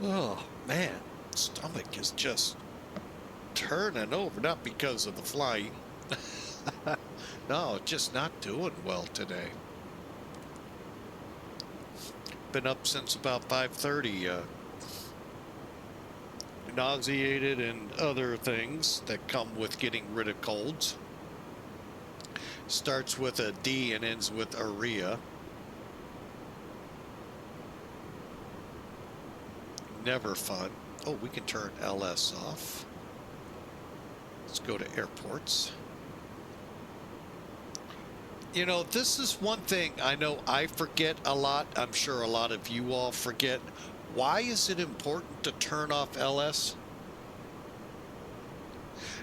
S1: Oh, man, stomach is just turning over, not because of the flying. No, just not doing well today. Been up since about 5:30, nauseated and other things that come with getting rid of colds. Starts with a D and ends with urea. Never fun. Oh, we can turn LS off. Let's go to airports. You know, this is one thing I know I forget a lot. I'm sure a lot of you all forget. Why is it important to turn off LS?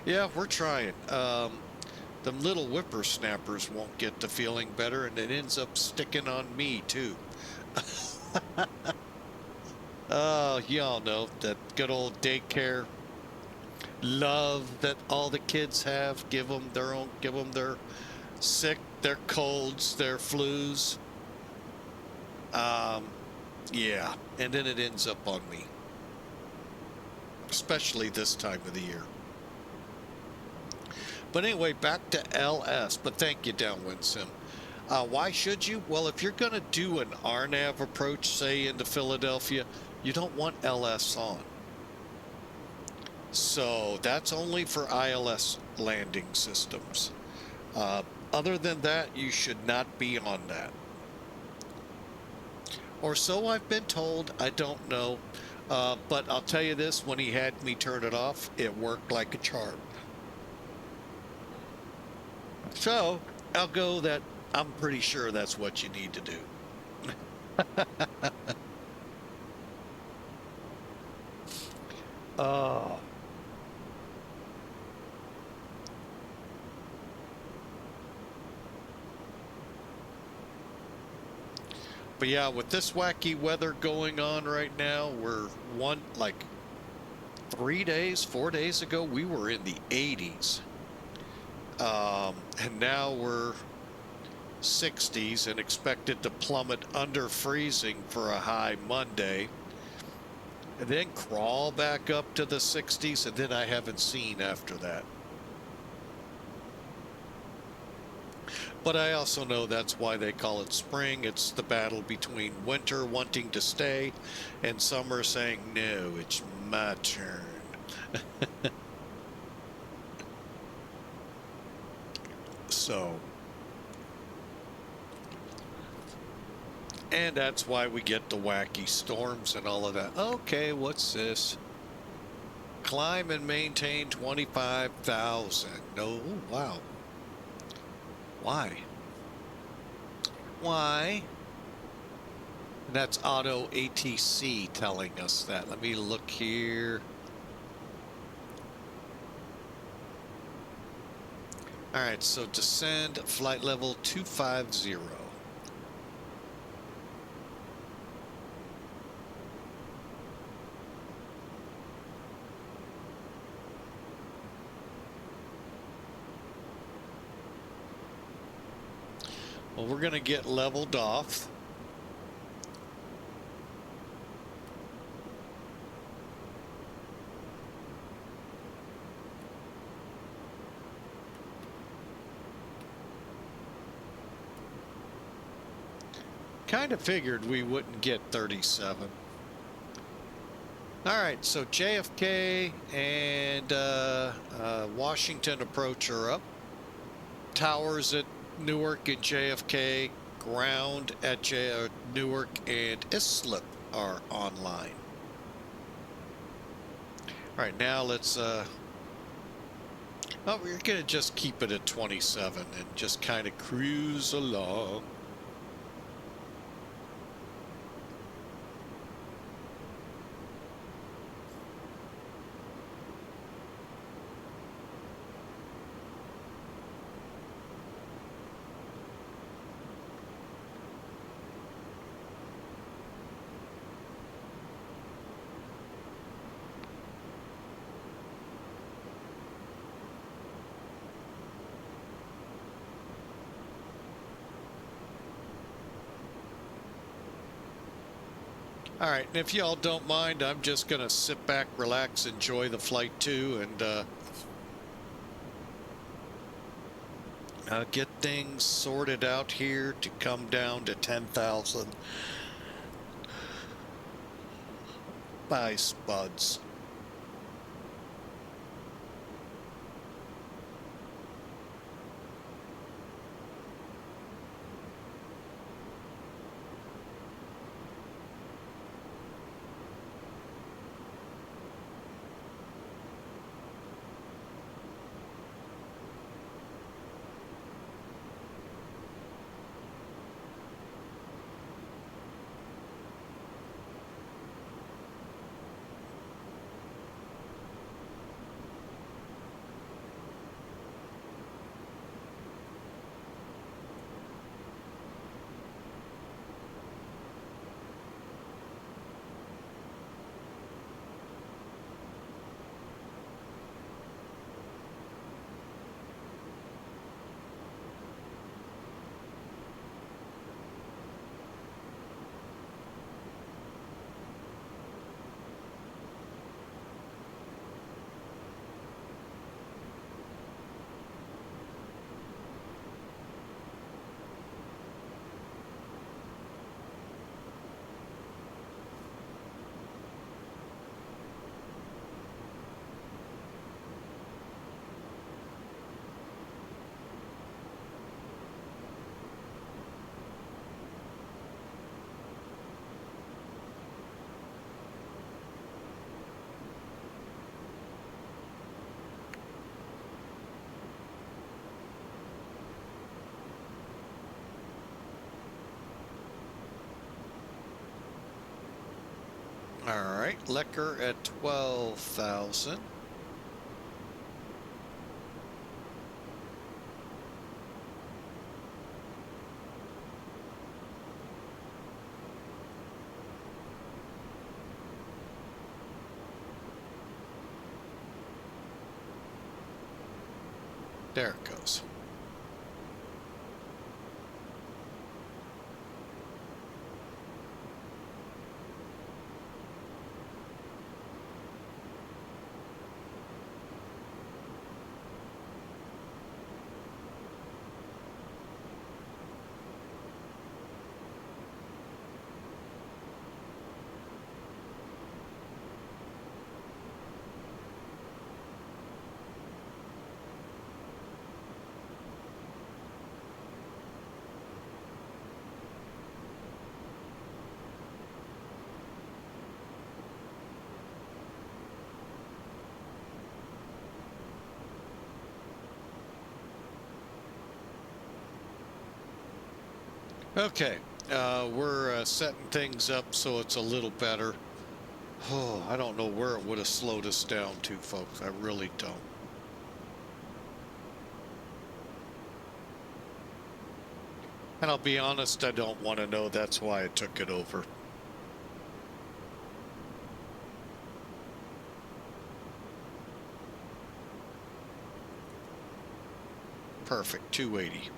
S1: Yeah, we're trying. Them little whippersnappers won't get to feeling better, and it ends up sticking on me, too. Oh, y'all know that good old daycare love that all the kids have. Give them their sick, their colds, their flus. Yeah, and then it ends up on me, especially this time of the year. But anyway, back to LS. But thank you, Downwind Sim. Why should you? Well, if you're going to do an RNAV approach, say into Philadelphia, you don't want LS on. So that's only for ILS landing systems. Other than that, you should not be on that. Or so I've been told. I don't know. But I'll tell you this, when he had me turn it off, it worked like a charm. So I'll go that I'm pretty sure that's what you need to do. Oh. But yeah, with this wacky weather going on right now, we're like 3 days, 4 days ago, we were in the 80s. And now we're 60s and expected to plummet under freezing for a high Monday. And then crawl back up to the 60s, and then I haven't seen after that. But I also know that's why they call it spring. It's the battle between winter wanting to stay and summer saying, no, it's my turn. So, and that's why we get the wacky storms and all of that. Okay, what's this? Climb and maintain 25,000. No, oh, wow. Why? Why? And that's Auto ATC telling us that. Let me look here. All right, so descend flight level 250. Well, we're going to get leveled off. Kind of figured we wouldn't get 37. All right, so JFK and Washington approach are up. Towers at Newark and JFK, ground at Newark and Islip are online. All right, now let's oh, we're gonna just keep it at 27 and just kind of cruise along. All right, and if y'all don't mind, I'm just going to sit back, relax, enjoy the flight too, and get things sorted out here to come down to 10,000 by spuds. All right, Lecker at 12,000. There it goes. Okay, we're setting things up so it's a little better. Oh, I don't know where it would have slowed us down to, folks. I really don't. And I'll be honest, I don't want to know. That's why I took it over. Perfect, 280.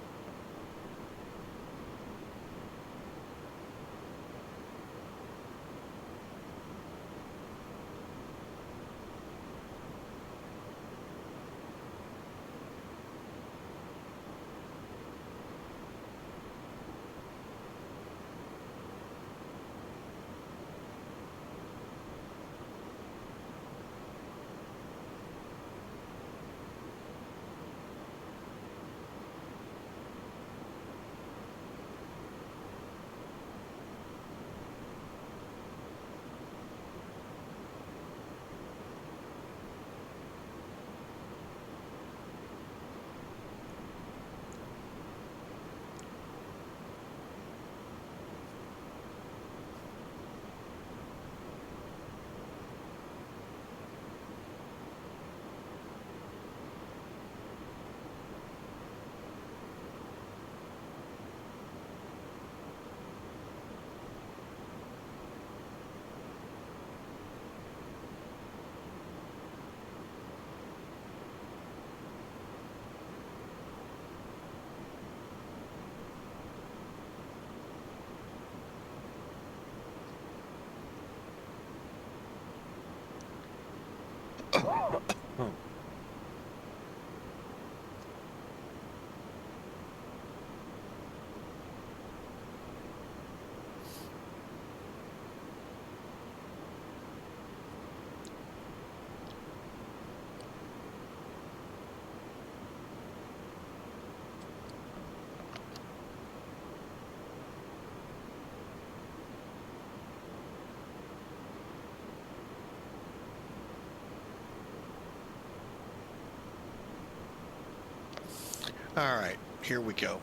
S1: All right, here we go.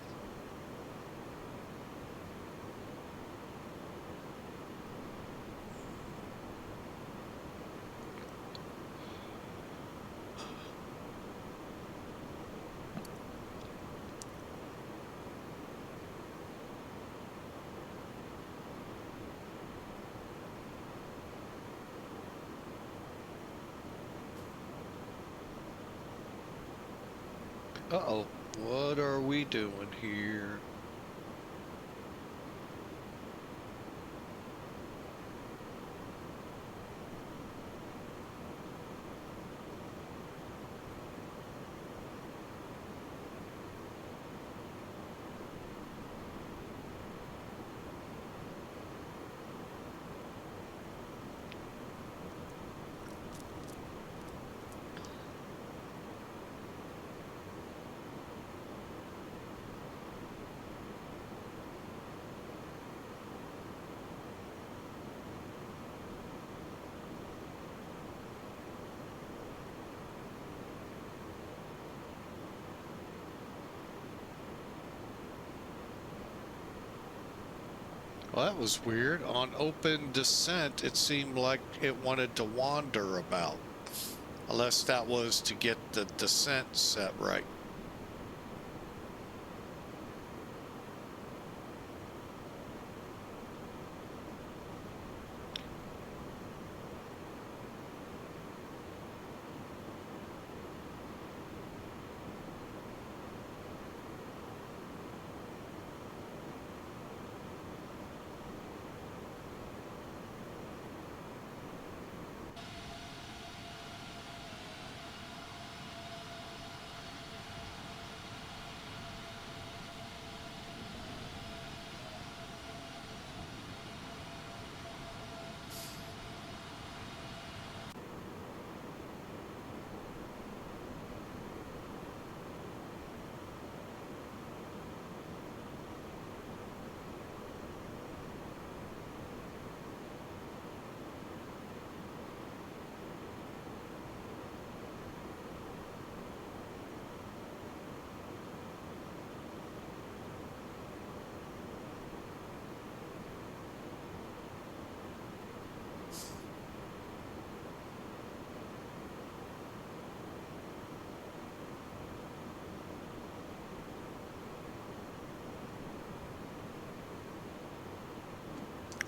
S1: Uh-oh, what are we doing here? Well, that was weird. On open descent, it seemed like it wanted to wander about. Unless that was to get the descent set right.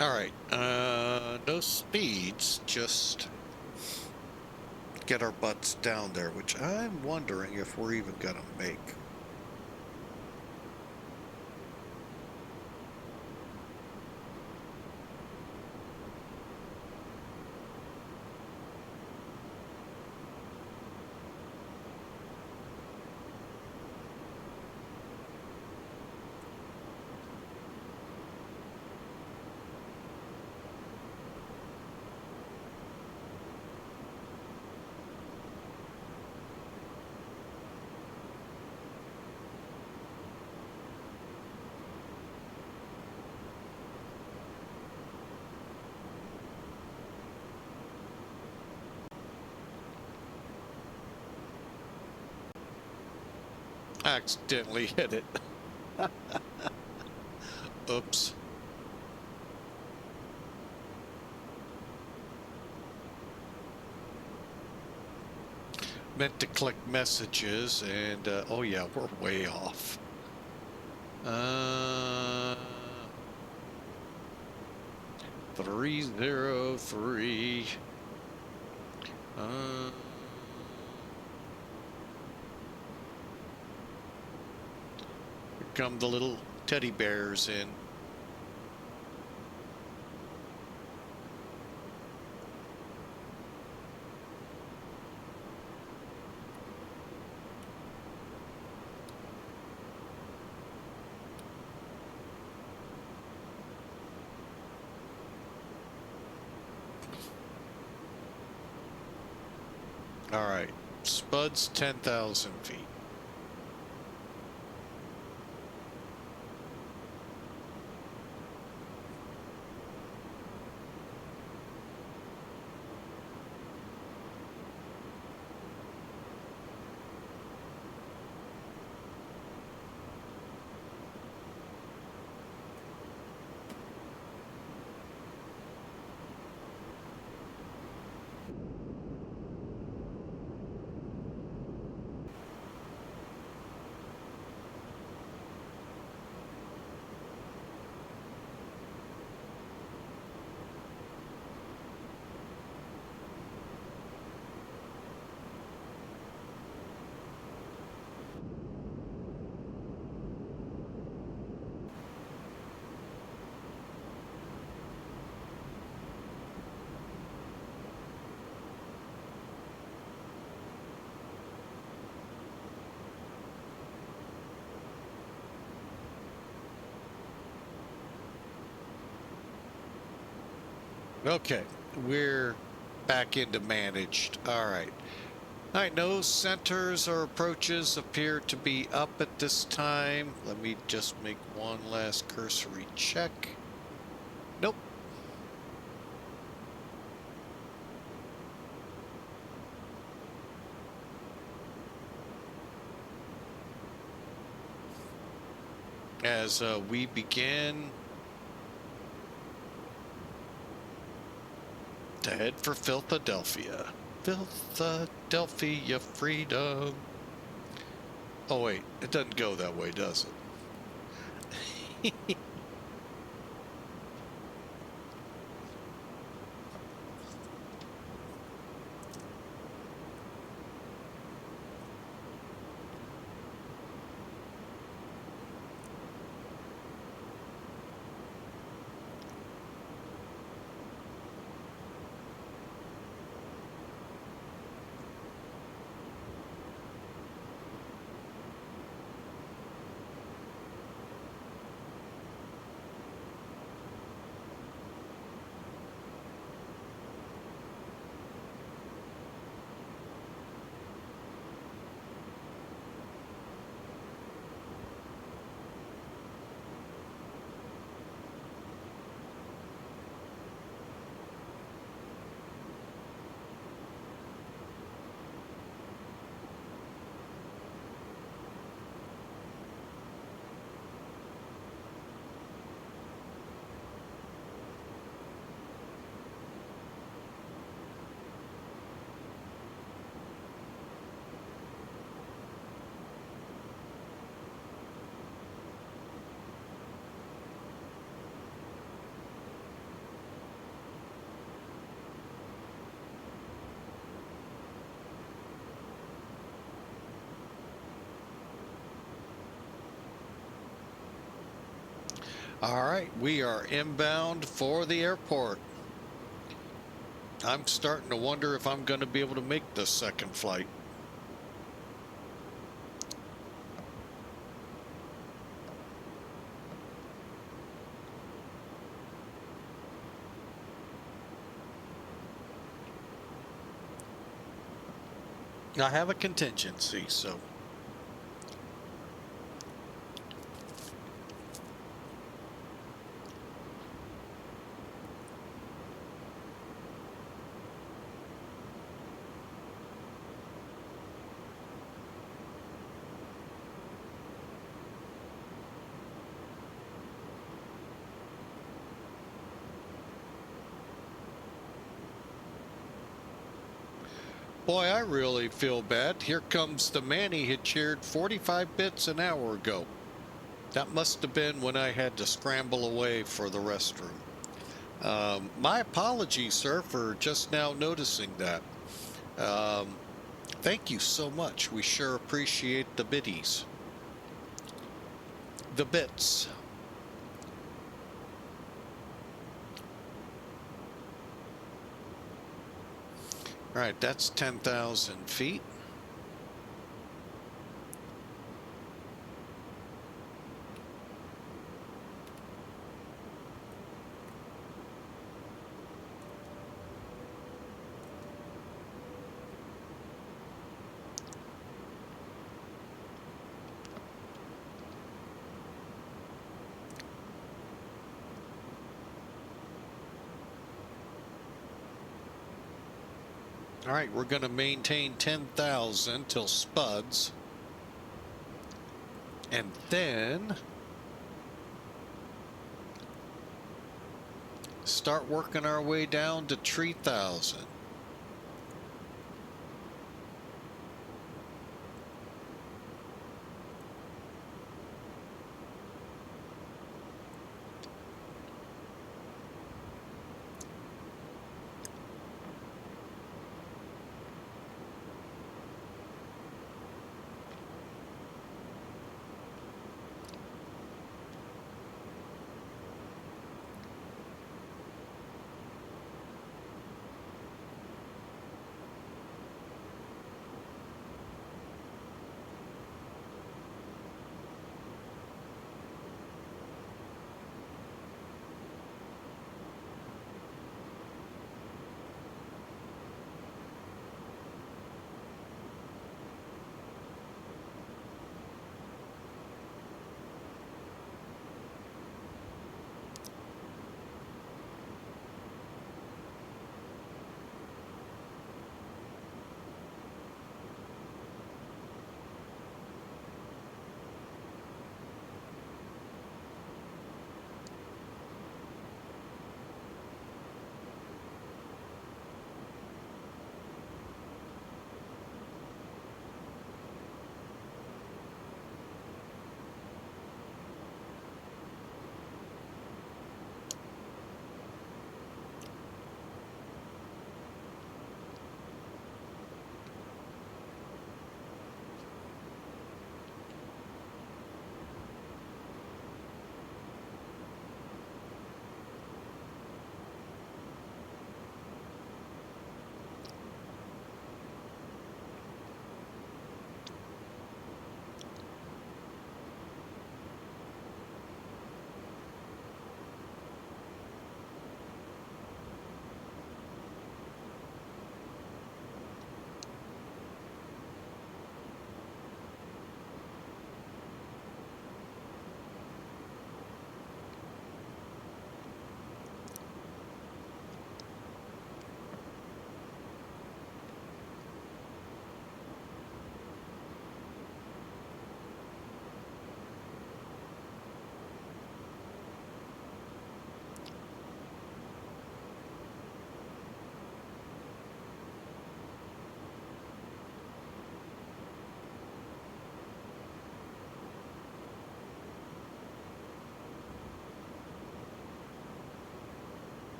S1: All right, no speeds, just get our butts down there, which I'm wondering if we're even gonna make. Accidentally hit it. Oops. Meant to click messages, and oh yeah, we're way off. 303. Here come the little teddy bears in. All right, Spud's 10,000 feet. Okay, we're back into managed. All right. All right, no centers or approaches appear to be up at this time. Let me just make one last cursory check. Nope. As we begin to head for Philadelphia. Philadelphia freedom. Oh wait, it doesn't go that way, does it? All right, we are inbound for the airport. I'm starting to wonder if I'm going to be able to make the second flight. I have a contingency, so. Boy, I really feel bad. Here comes the man he had cheered 45 bits an hour ago. That must have been when I had to scramble away for the restroom. My apologies, sir, for just now noticing that. Um, Thank you so much. We sure appreciate the biddies. The bits. All right, that's 10,000 feet. All right, we're going to maintain 10,000 till spuds. And then start working our way down to 3,000.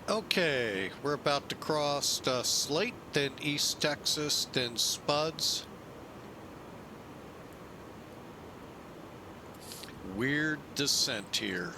S1: Okay, we're about to cross Slate, then East Texas, then Spuds. Weird descent here.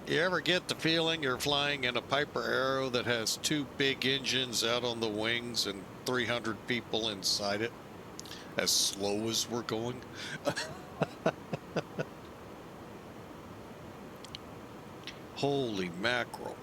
S1: You ever get the feeling you're flying in a Piper Arrow that has two big engines out on the wings and 300 people inside it, as slow as we're going? Holy mackerel.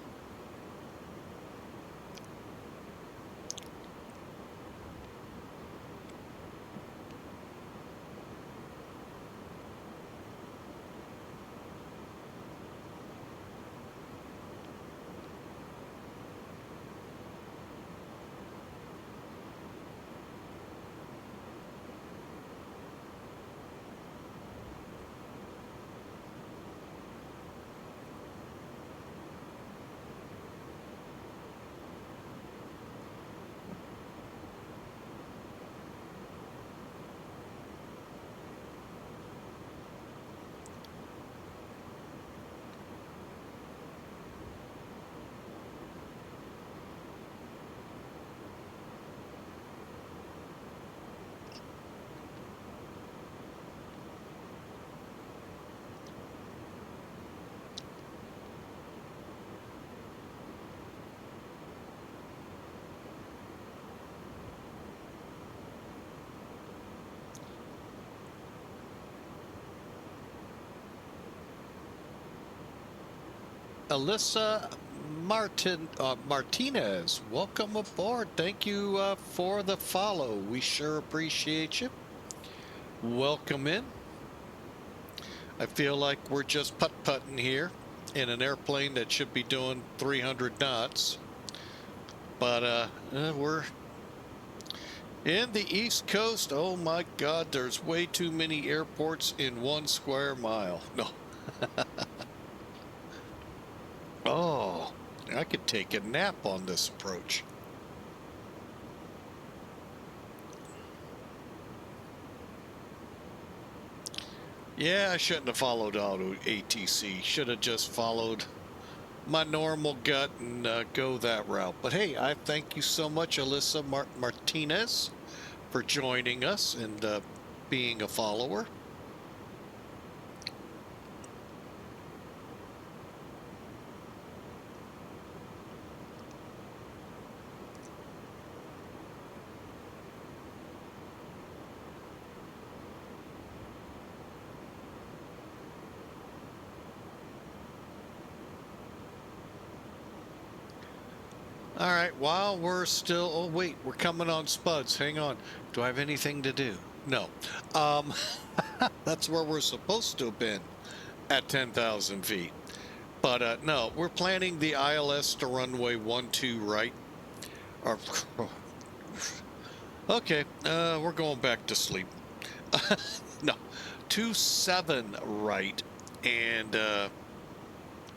S1: Alyssa Martinez, welcome aboard. Thank you for the follow. We sure appreciate you. Welcome in. I feel like we're just putt-putting here in an airplane that should be doing 300 knots. But we're in the East Coast. Oh my God, there's way too many airports in 1 square mile. No. Oh, I could take a nap on this approach. Yeah, I shouldn't have followed auto ATC. Should have just followed my normal gut and go that route. But hey, I thank you so much, Alyssa Martinez, for joining us and being a follower. All right, while we're still, oh wait, we're coming on Spuds. Hang on. Do I have anything to do? No. That's where we're supposed to have been at 10,000 feet. But no, we're planning the ILS to runway 12 right. Or, okay, we're going back to sleep. No, 27 right, and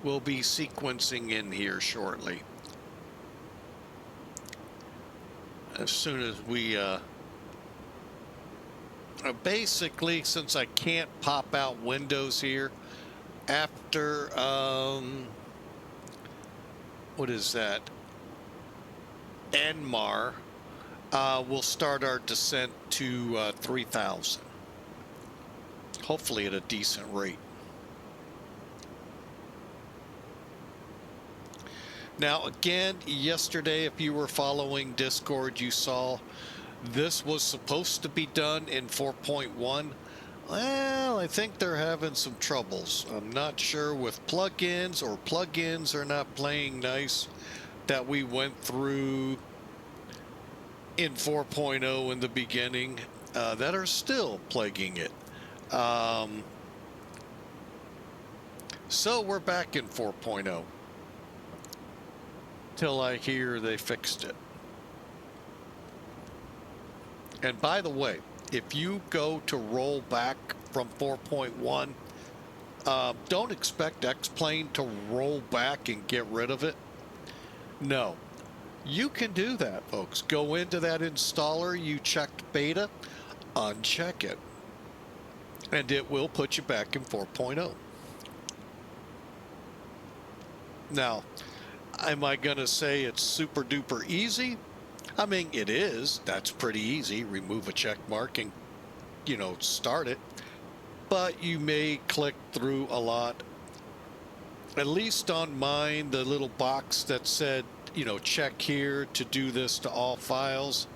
S1: we'll be sequencing in here shortly. As soon as we basically, since I can't pop out windows here after what is that, Enmar, we'll start our descent to 3,000, hopefully at a decent rate. Now, again, yesterday, if you were following Discord, you saw this was supposed to be done in 4.1. Well, I think they're having some troubles. I'm not sure with plugins, or plugins are not playing nice, that we went through in 4.0 in the beginning, that are still plaguing it. So we're back in 4.0 till I hear they fixed it. And by the way, if you go to roll back from 4.1, don't expect X-Plane to roll back and get rid of it. No, you can do that, folks. Go into that installer you checked beta, uncheck it, and it will put you back in 4.0. Now, am I going to say it's super duper easy? I mean, it is. That's pretty easy. Remove a check mark and, start it. But you may click through a lot. At least on mine, the little box that said, check here to do this to all files.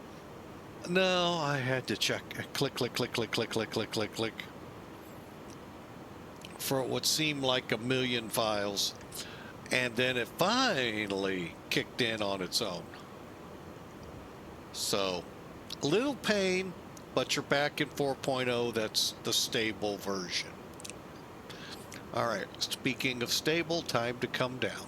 S1: No, I had to check. Click, click, click, click, click, click, click, click, click. For what seemed like a million files. And then it finally kicked in on its own. So, a little pain, but you're back in 4.0. That's the stable version. All right, speaking of stable, time to come down.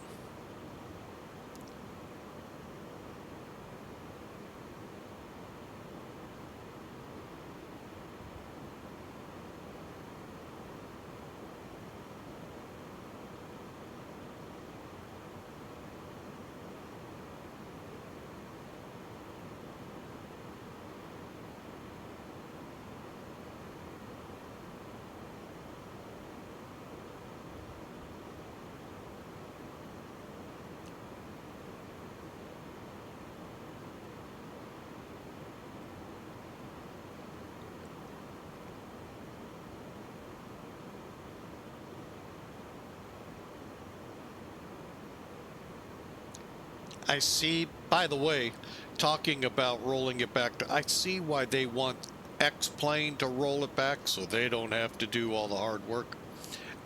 S1: I see, by the way, talking about rolling it back, I see why they want X-Plane to roll it back so they don't have to do all the hard work.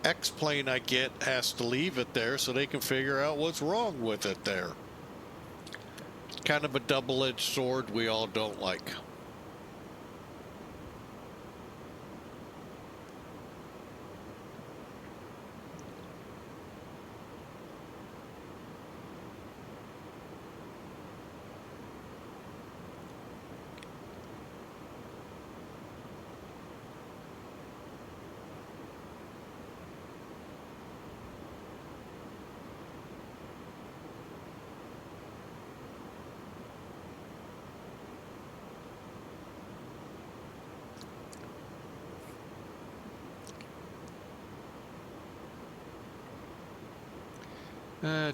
S1: X-Plane, I get, has to leave it there so they can figure out what's wrong with it there. Kind of a double-edged sword we all don't like.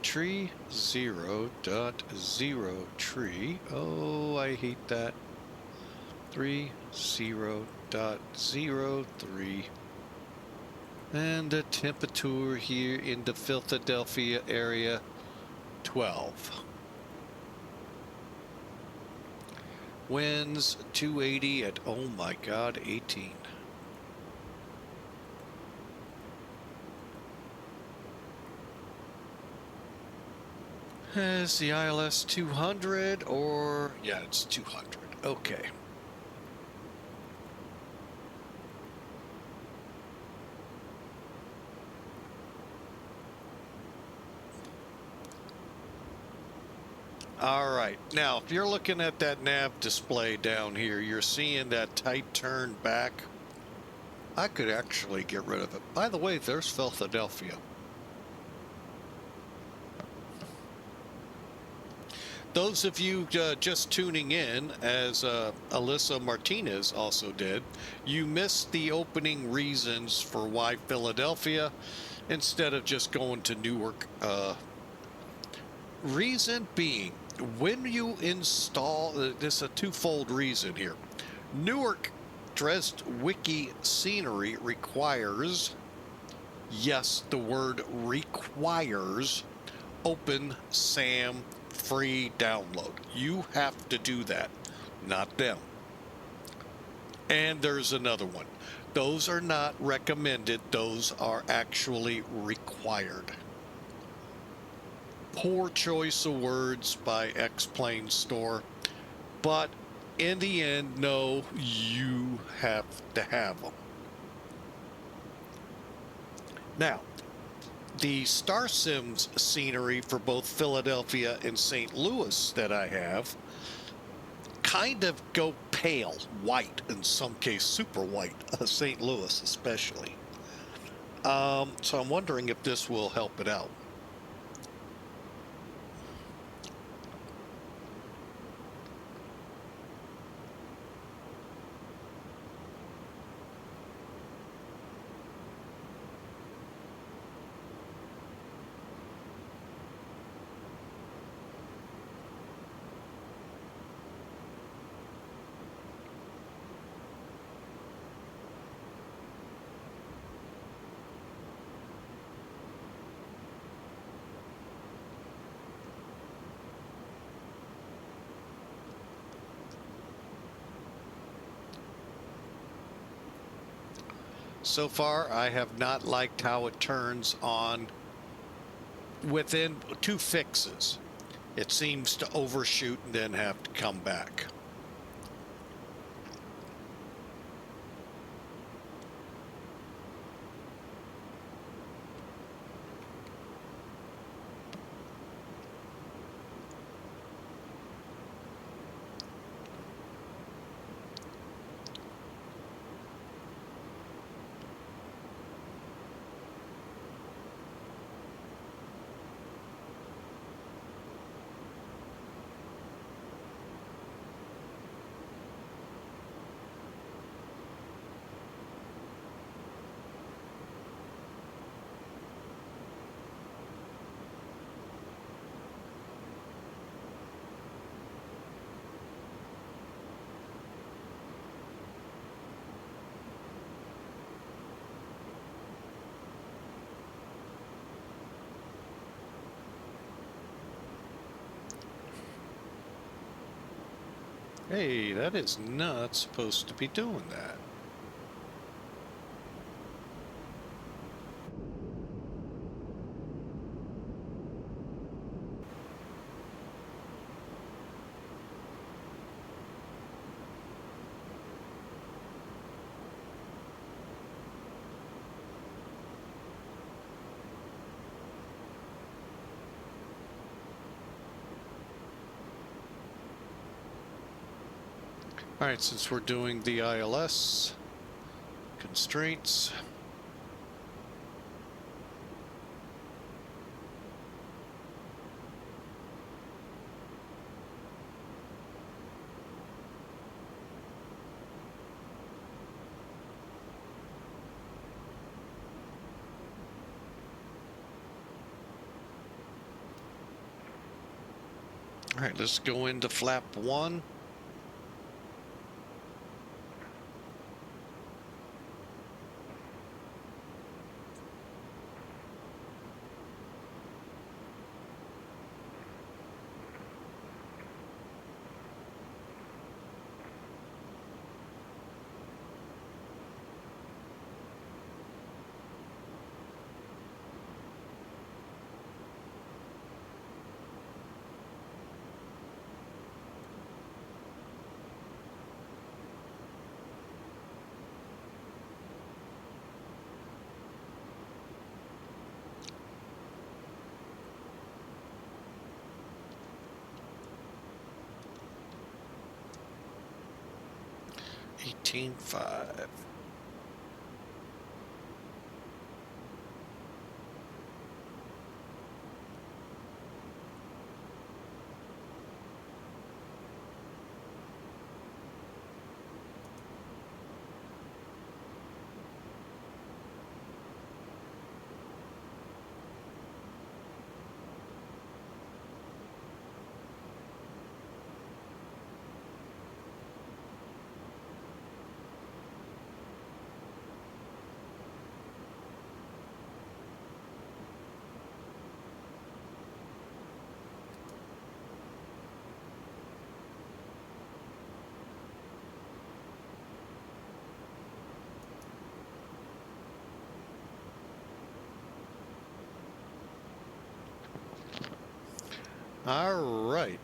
S1: Tree 0.0 tree. Oh, I hate that. 30.03. And the temperature here in the Philadelphia area, 12. Winds 280 at, oh my God, 18. Is the ILS 200 or, yeah, it's 200. Okay. All right. Now, if you're looking at that nav display down here, you're seeing that tight turn back. I could actually get rid of it. By the way, there's Philadelphia. Those of you just tuning in, as Alyssa Martinez also did, you missed the opening reasons for why Philadelphia instead of just going to Newark. Reason being, when you install, this is a twofold reason here. Newark Dresd Wiki scenery requires, yes, the word requires, open SAM free download. You have to do that, not them. And there's another one. Those are not recommended. Those are actually required. Poor choice of words by X-Plane Store. But in the end, no, you have to have them. Now, the StarSim's scenery for both Philadelphia and St. Louis that I have kind of go pale white, in some case super white, St. Louis especially. So I'm wondering if this will help it out. So far, I have not liked how it turns on within 2 fixes. It seems to overshoot and then have to come back. Hey, that is not supposed to be doing that. All right, since we're doing the ILS constraints, all right, let's go into flap 1. $18.5. All right.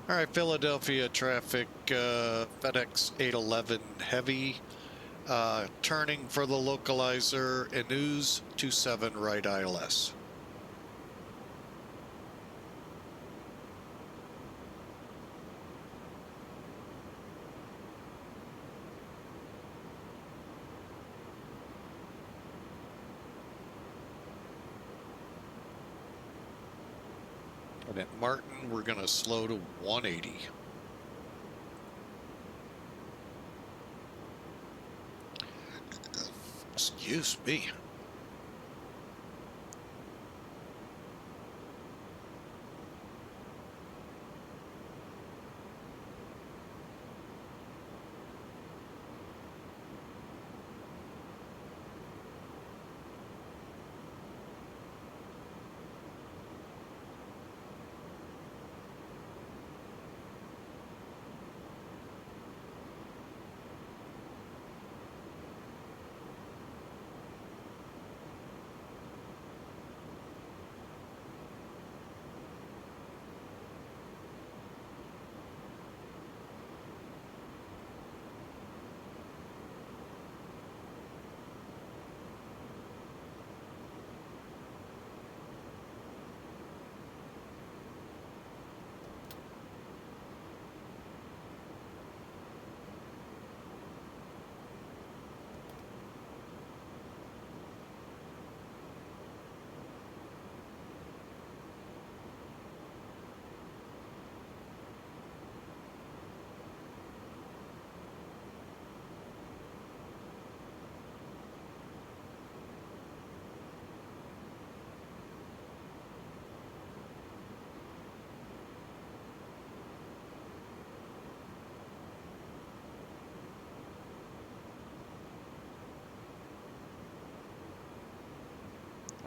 S1: All right, Philadelphia traffic, FedEx 811 heavy, turning for the localizer, Used 27 right ILS. And at Martin, we're going to slow to 180. Excuse me.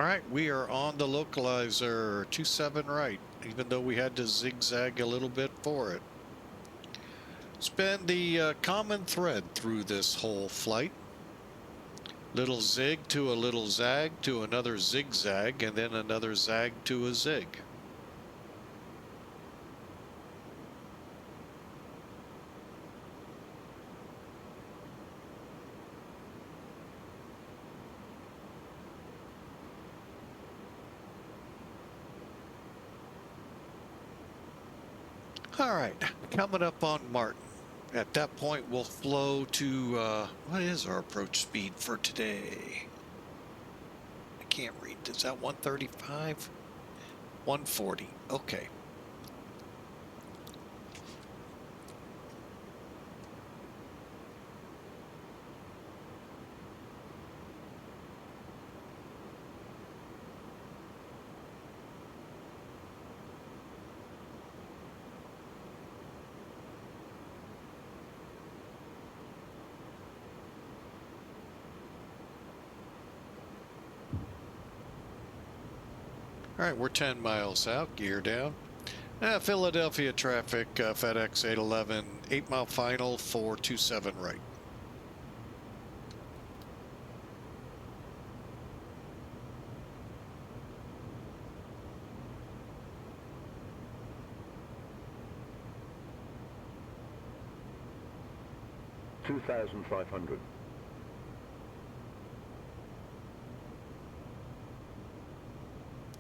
S1: All right, we are on the localizer, 27 right, even though we had to zigzag a little bit for it. It's been the common thread through this whole flight. Little zig to a little zag to another zigzag, and then another zag to a zig. All right, coming up on Martin. At that point, we'll flow to, what is our approach speed for today? I can't read. Is that 135? 140. Okay. All right, we're 10 miles out, gear down. Philadelphia traffic, FedEx 811, 8-mile final, 427 right.
S4: $2,500.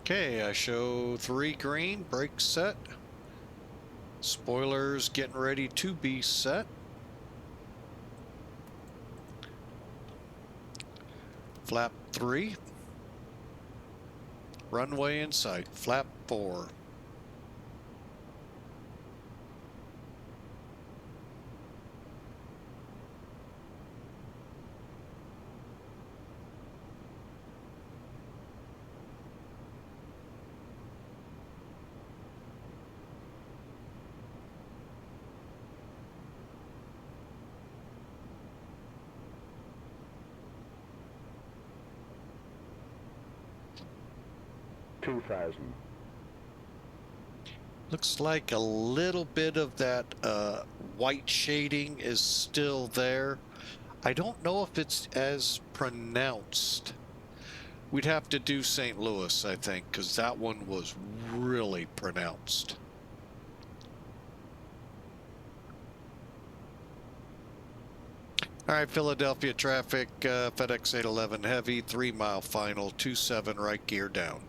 S1: Okay, I show 3 green, brakes set. Spoilers getting ready to be set. Flap 3. Runway in sight, flap 4.
S4: $2,000.
S1: Looks like a little bit of that white shading is still there. I don't know if it's as pronounced. We'd have to do St. Louis, I think, because that one was really pronounced. All right, Philadelphia traffic, FedEx 811 heavy, 3-mile final, 27 right gear down.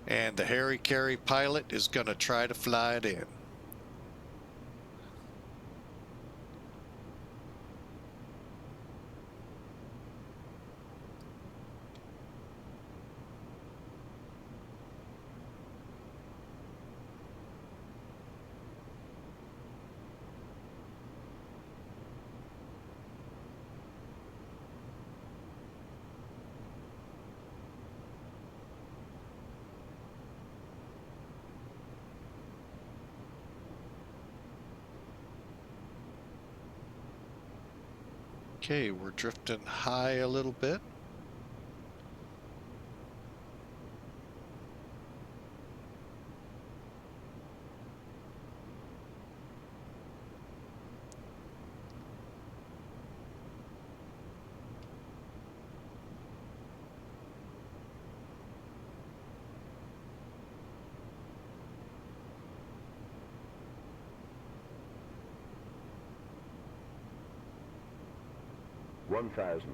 S1: And the Harry Carey pilot is going to try to fly it in. Okay, we're drifting high a little bit.
S4: One thousand.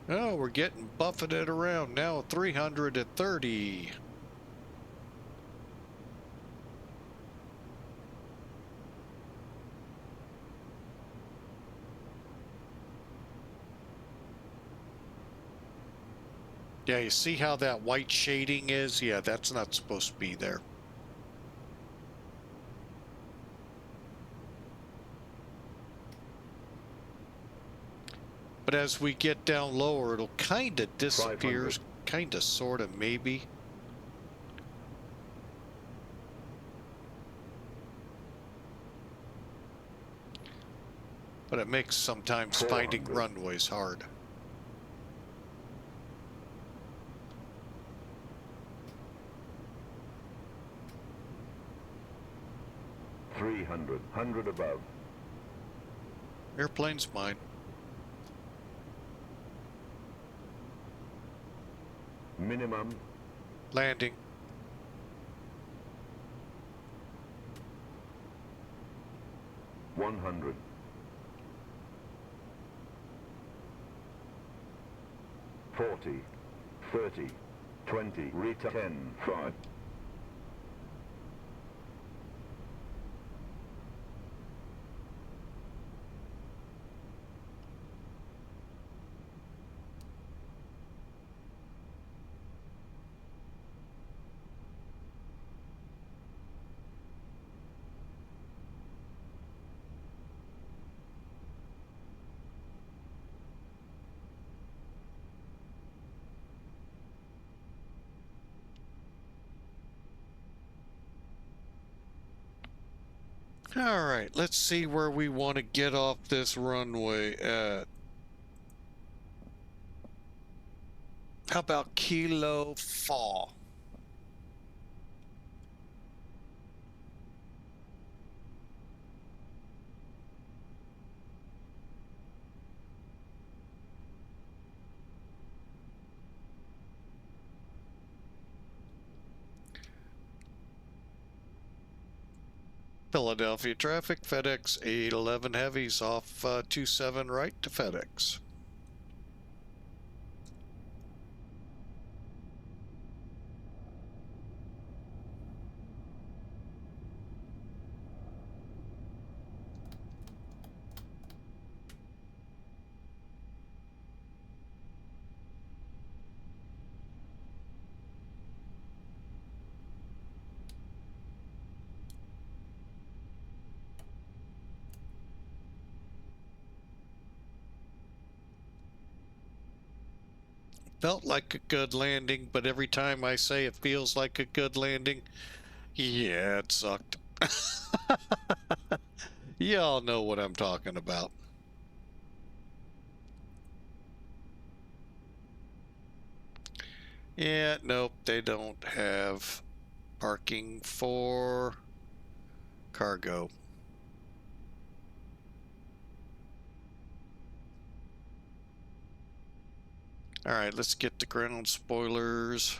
S1: Oh, we're getting buffeted around now. 330. Yeah, you see how that white shading is? Yeah, that's not supposed to be there. But as we get down lower, it'll kind of disappear, kind of, sort of, maybe. But it makes sometimes finding runways hard.
S4: 300. 100 above.
S1: Airplane's mine.
S4: Minimum.
S1: Landing.
S4: $100. 40. 30. 20. Return. 10. 5.
S1: All right, let's see where we want to get off this runway at. How about Kilo 4? Philadelphia traffic, FedEx 811 heavies off 27 right to FedEx. Felt like a good landing, but every time I say it feels like a good landing, yeah, it sucked. Y'all know what I'm talking about. Yeah, nope, they don't have parking for cargo. All right, let's get the ground spoilers.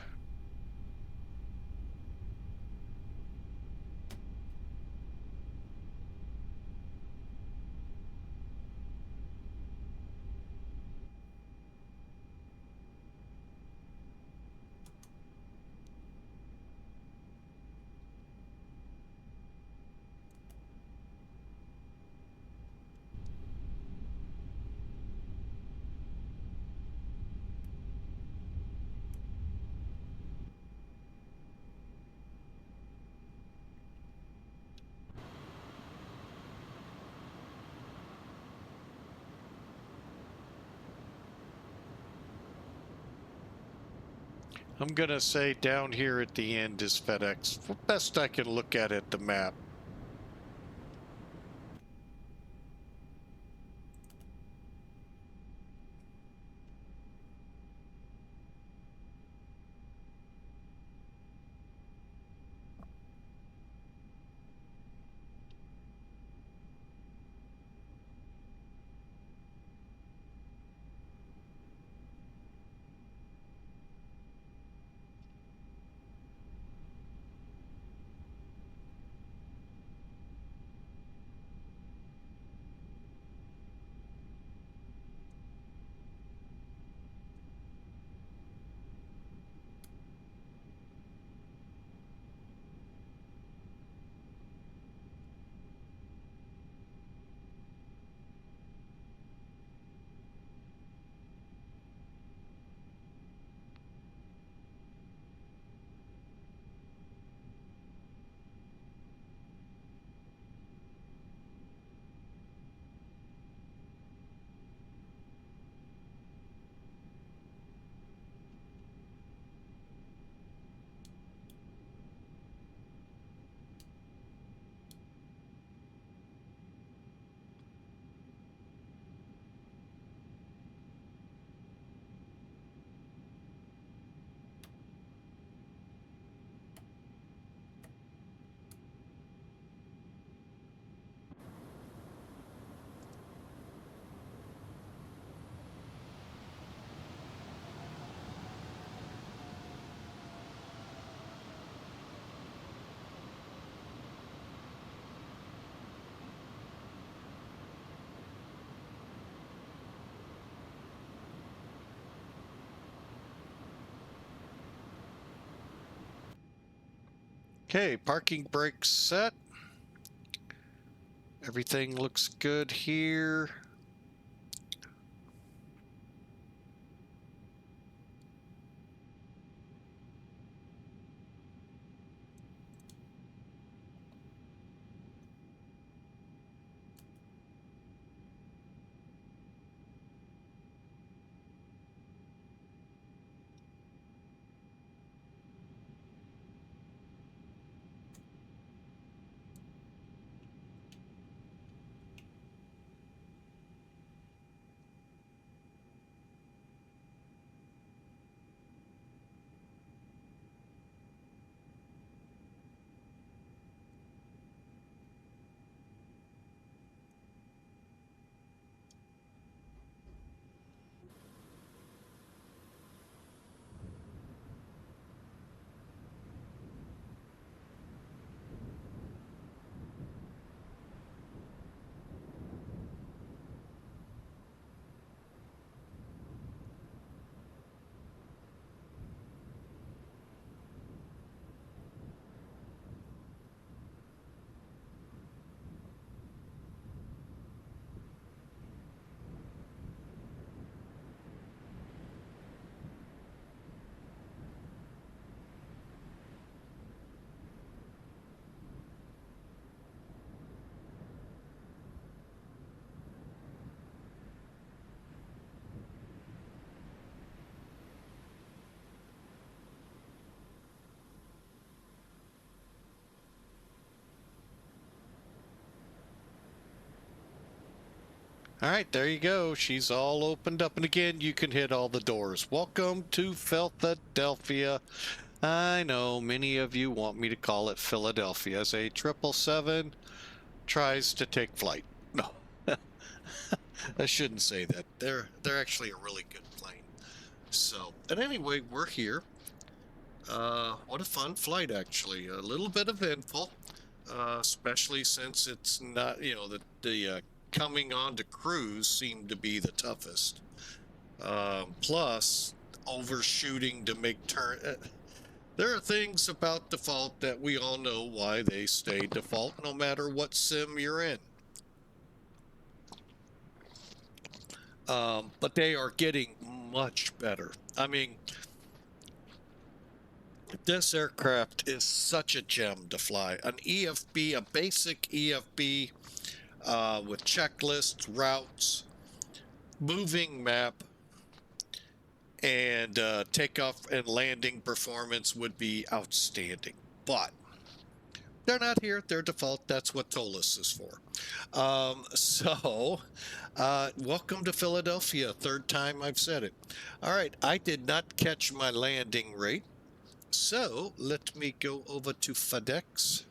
S1: I'm gonna say down here at the end is FedEx. Best I can look at the map. Okay, parking brakes set. Everything looks good here. All right, there you go. She's all opened up. And again, you can hit all the doors. Welcome to Philadelphia. I know many of you want me to call it Philadelphia as a 777 tries to take flight. No, I shouldn't say that. They're actually a really good plane. So, but anyway, we're here. What a fun flight, actually. A little bit eventful, especially since it's not, you know, the coming on to cruise seemed to be the toughest. Plus, overshooting to make turn. There are things about default that we all know why they stay default, no matter what sim you're in. But they are getting much better. I mean, this aircraft is such a gem to fly. An EFB, a basic EFB with checklists, routes, moving map, and takeoff and landing performance would be outstanding. But they're not here. They're default. That's what TOLUS is for. Welcome to Philadelphia. Third time I've said it. All right. I did not catch my landing rate. So let me go over to FedEx.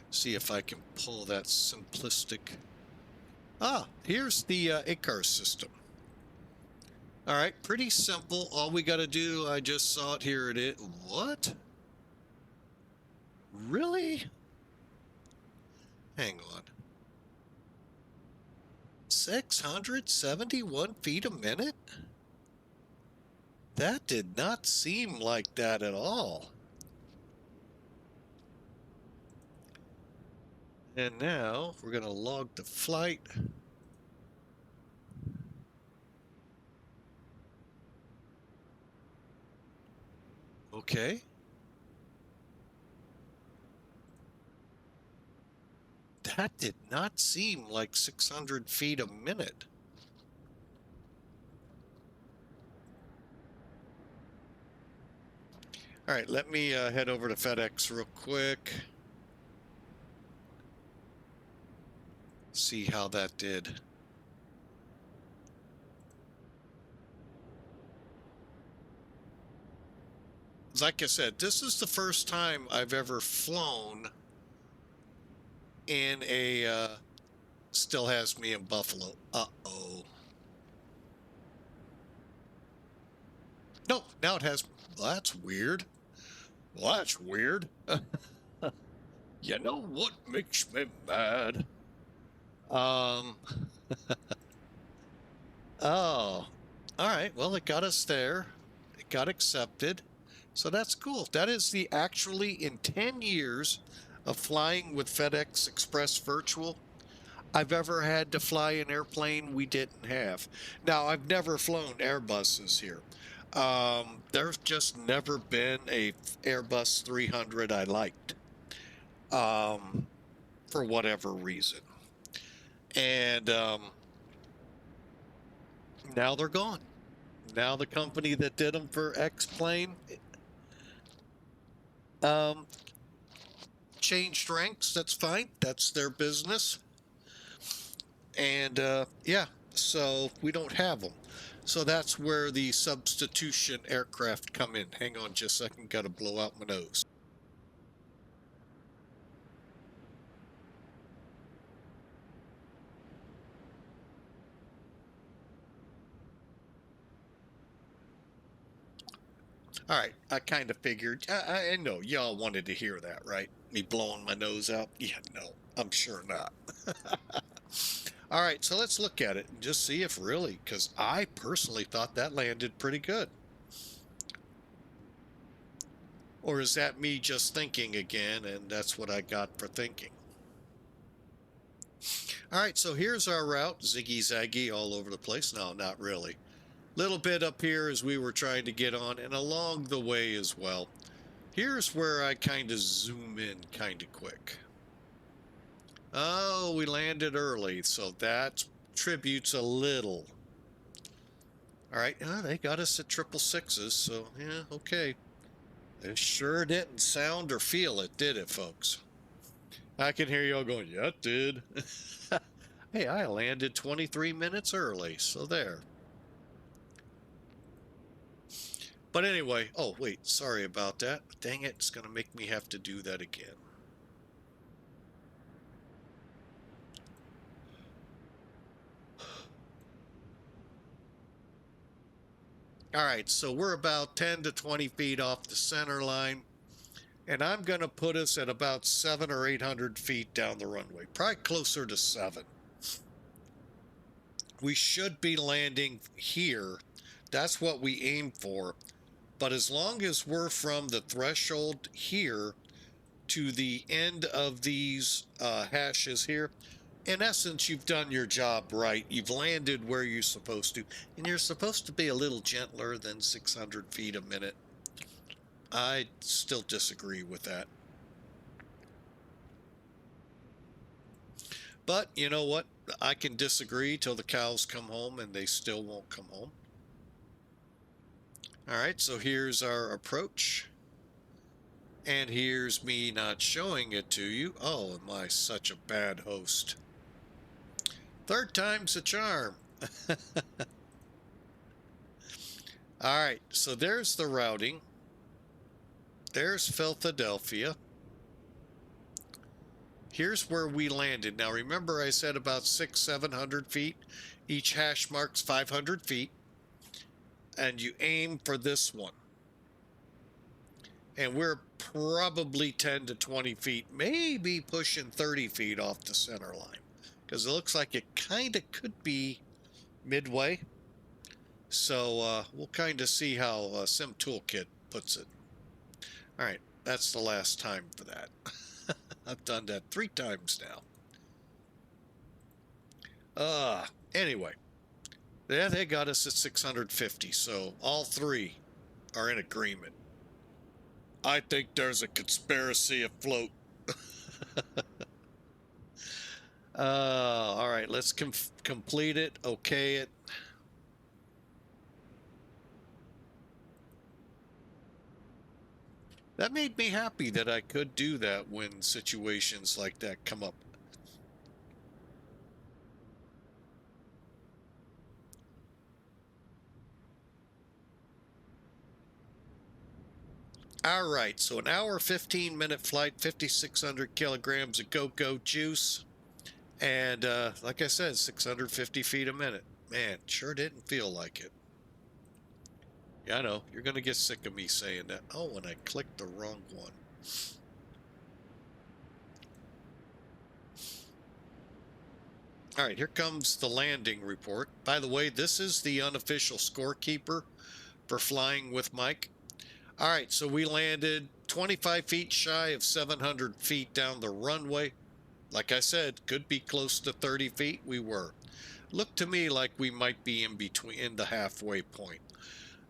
S1: See if I can pull that simplistic. Here's the ICAR system. All right, pretty simple. All we got to do, I just saw it. Here it is. What? Really? Hang on. 671 feet a minute? That did not seem like that at all. And now we're going to log the flight. Okay. That did not seem like 600 feet a minute. All right, let me head over to FedEx real quick. See how that did. Like I said, this is the first time I've ever flown in a, still has me in Buffalo. Uh-oh. No, now it has, well, that's weird. Well, that's weird. You know what makes me mad? Oh, all right. Well, it got us there. It got accepted. So that's cool. That is the actually in 10 years of flying with FedEx Express Virtual, I've ever had to fly an airplane we didn't have. Now, I've never flown Airbuses here. There's just never been a Airbus 300 I liked, for whatever reason. And now they're gone. Now the company that did them for X-Plane changed ranks. That's fine. That's their business. And yeah, so we don't have them. So that's where the substitution aircraft come in. Hang on just a second. Got to blow out my nose. All right, I kind of figured. I know y'all wanted to hear that, right? Me blowing my nose out? Yeah, no, I'm sure not. All right, so let's look at it and just see if really, because I personally thought that landed pretty good. Or is that me just thinking again, and that's what I got for thinking? All right, so here's our route, ziggy-zaggy all over the place. No, not really. Little bit up here as we were trying to get on, and along the way as well. Here's where I kind of zoom in kind of quick. Oh, we landed early, so that tributes a little. All right, they got us at 666s, so yeah, okay. It sure didn't sound or feel it, did it, folks? I can hear y'all going, yeah, it did. Hey, I landed 23 minutes early, so there. But anyway, oh wait, sorry about that. Dang it, it's gonna make me have to do that again. All right, so we're about 10 to 20 feet off the center line, and I'm gonna put us at about 700 or 800 feet down the runway, probably closer to 7. We should be landing here. That's what we aim for. But as long as we're from the threshold here to the end of these hashes here, in essence, you've done your job right. You've landed where you're supposed to. And you're supposed to be a little gentler than 600 feet a minute. I still disagree with that. But you know what? I can disagree till the cows come home, and they still won't come home. All right, so here's our approach. And here's me not showing it to you. Oh, am I such a bad host? Third time's a charm. All right, so there's the routing. There's Philadelphia. Here's where we landed. Now, remember I said about 600-700 feet. Each hash marks 500 feet. And you aim for this one. And we're probably 10 to 20 feet, maybe pushing 30 feet off the center line. Because it looks like it kind of could be midway. So we'll kind of see how Sim Toolkit puts it. All right, that's the last time for that. I've done that 3 times now. Anyway, yeah, they got us at 650, so all 3 are in agreement. I think there's a conspiracy afloat. All right, let's complete it, okay it. That made me happy that I could do that when situations like that come up. All right, so an hour, 15-minute flight, 5,600 kilograms of go-go juice. And like I said, 650 feet a minute. Man, sure didn't feel like it. Yeah, I know. You're going to get sick of me saying that. Oh, and I clicked the wrong one. All right, here comes the landing report. By the way, this is the unofficial scorekeeper for Flying with Mike. All right, so we landed 25 feet shy of 700 feet down the runway. Like I said, could be close to 30 feet. We were. Looked to me like we might be in the halfway point.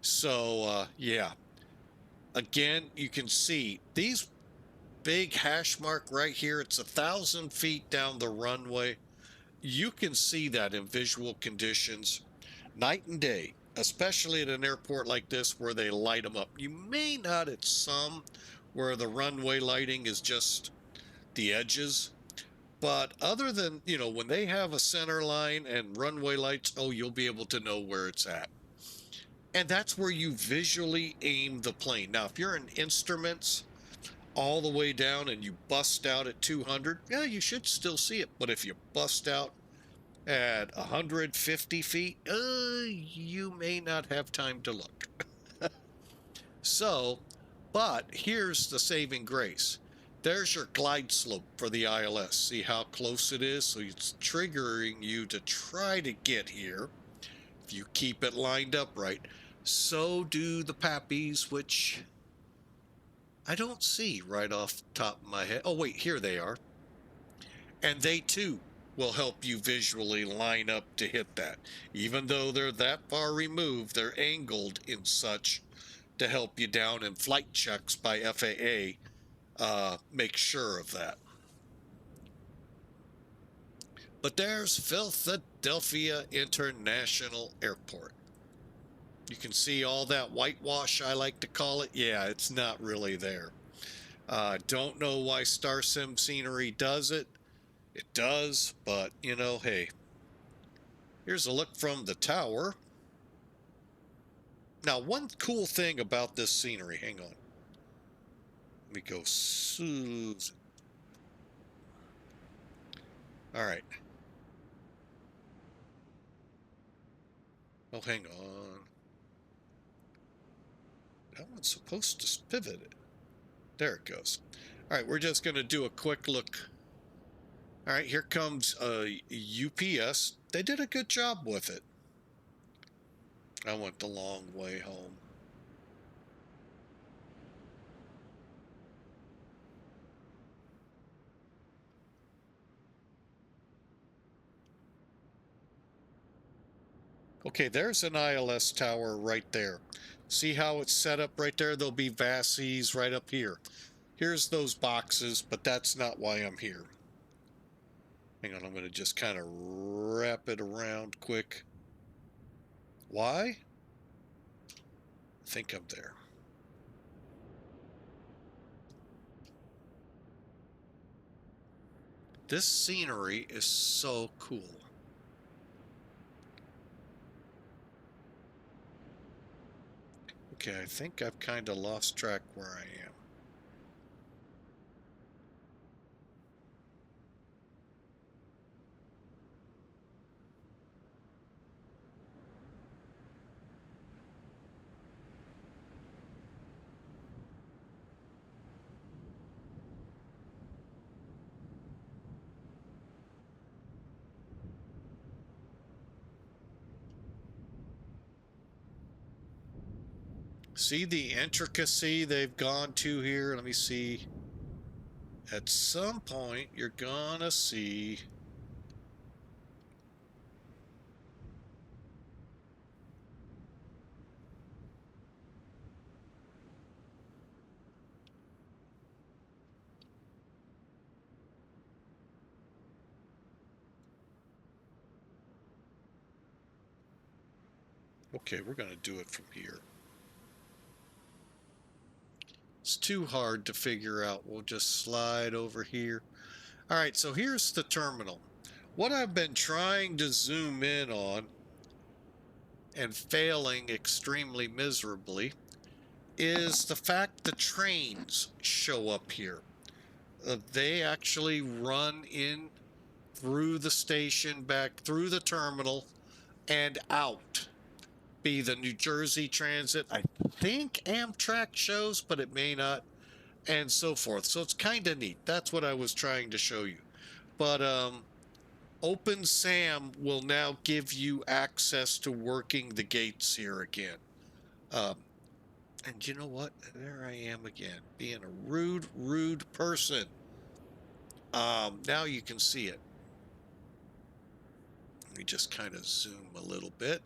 S1: So, yeah. Again, you can see these big hash mark right here. It's 1,000 feet down the runway. You can see that in visual conditions night and day, especially at an airport like this where they light them up. You may not at some where the runway lighting is just the edges. But other than, you know, when they have a center line and runway lights, oh, you'll be able to know where it's at. And that's where you visually aim the plane. Now, if you're in instruments all the way down and you bust out at 200, yeah, you should still see it. But if you bust out at 150 feet, you may not have time to look. So, but here's the saving grace. There's your glide slope for the ILS. See how close it is? So it's triggering you to try to get here. If you keep it lined up right. So do the Pappies, which I don't see right off the top of my head. Oh, wait, here they are. And they, too, will help you visually line up to hit that. Even though they're that far removed, they're angled in such to help you down in flight checks by FAA. Make sure of that. But there's Philadelphia International Airport. You can see all that whitewash, I like to call it. Yeah, it's not really there. Don't know why StarSim Scenery does it. It does, but, you know, hey. Here's a look from the tower. Now, one cool thing about this scenery, hang on. Let me go smooth. All right. Oh, hang on. That one's supposed to pivot it. There it goes. All right, we're just going to do a quick look. All right, here comes UPS. They did a good job with it. I went the long way home. Okay, there's an ILS tower right there. See how it's set up right there? There'll be VATSIMs right up here. Here's those boxes, but that's not why I'm here. Hang on, I'm going to just kind of wrap it around quick. Why? I think I'm there. This scenery is so cool. Okay, I think I've kind of lost track where I am. See the intricacy they've gone to here? Let me see. At some point, you're gonna see. Okay, we're gonna do it from here. It's too hard to figure out. We'll just slide over here. All right, so here's the terminal. What I've been trying to zoom in on and failing extremely miserably is the fact the trains show up here. They actually run in through the station, back through the terminal, and out. Be the New Jersey Transit. I think Amtrak shows, but it may not, and so forth. So it's kind of neat. That's what I was trying to show you. But OpenSAM will now give you access to working the gates here again. And you know what? There I am again, being a rude person. Now you can see it. Let me just kind of zoom a little bit.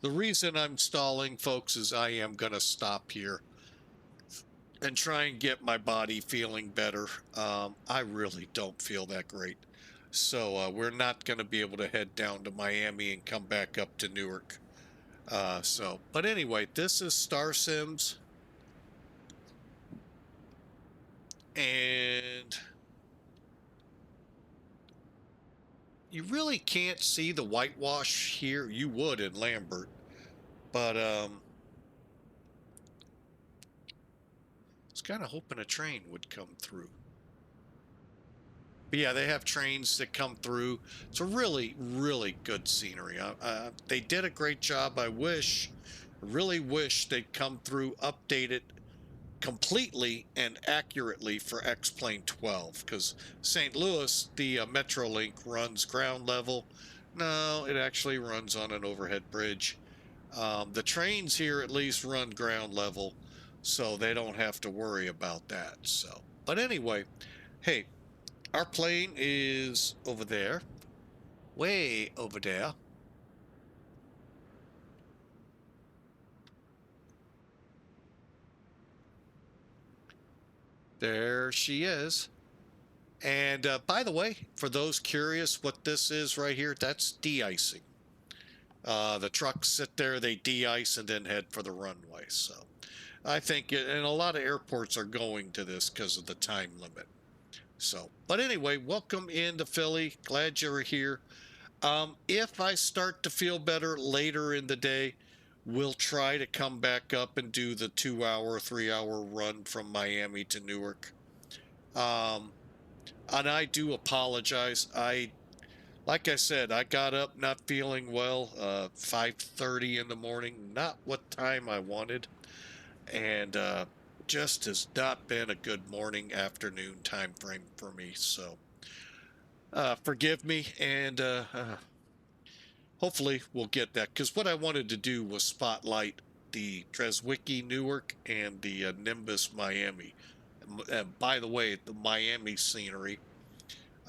S1: The reason I'm stalling, folks, is I am going to stop here and try and get my body feeling better. I really don't feel that great. So we're not going to be able to head down to Miami and come back up to Newark. But anyway, this is StarSims. And you really can't see the whitewash here. You would in Lambert. But I was kind of hoping a train would come through. But yeah, they have trains that come through. It's a really, really good scenery. They did a great job. I really wish they'd come through, update it completely and accurately for X-Plane 12. Because St. Louis, the Metrolink runs ground level. No, it actually runs on an overhead bridge. The trains here at least run ground level, so they don't have to worry about that. So, but anyway, hey, our plane is over there, way over there. There she is. And by the way, for those curious what this is right here, that's de-icing. The trucks sit there, they de-ice and then head for the runway. So I think, and a lot of airports are going to this because of the time limit. So, but anyway, welcome into Philly. Glad you're here. If I start to feel better later in the day, we'll try to come back up and do the 2-hour, 3-hour run from Miami to Newark. And I do apologize. Like I said, I got up not feeling well, 5:30 in the morning, not what time I wanted, and just has not been a good morning, afternoon time frame for me. So forgive me, and hopefully we'll get that, because what I wanted to do was spotlight the Treswicki Newark and the Nimbus Miami. And by the way, the Miami scenery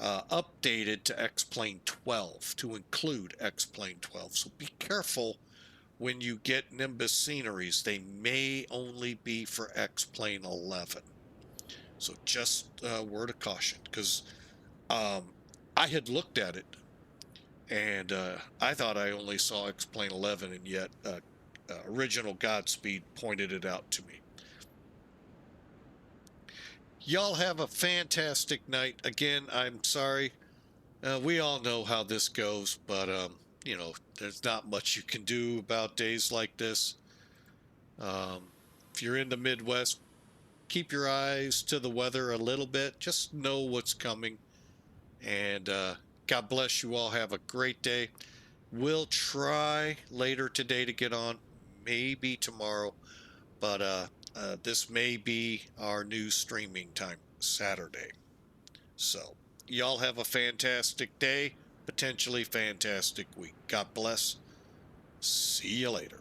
S1: updated to X-Plane 12 to include X-Plane 12. So be careful when you get Nimbus sceneries. They may only be for X-Plane 11. So just word of caution, because I had looked at it and I thought I only saw X-Plane 11, and yet original Godspeed pointed it out to me. Y'all have a fantastic night. Again, I'm sorry. We all know how this goes, but, you know, there's not much you can do about days like this. If you're in the Midwest, keep your eyes to the weather a little bit. Just know what's coming. And God bless you all. Have a great day. We'll try later today to get on, maybe tomorrow, but this may be our new streaming time, Saturday. So y'all have a fantastic day, potentially fantastic week. God bless. See you later.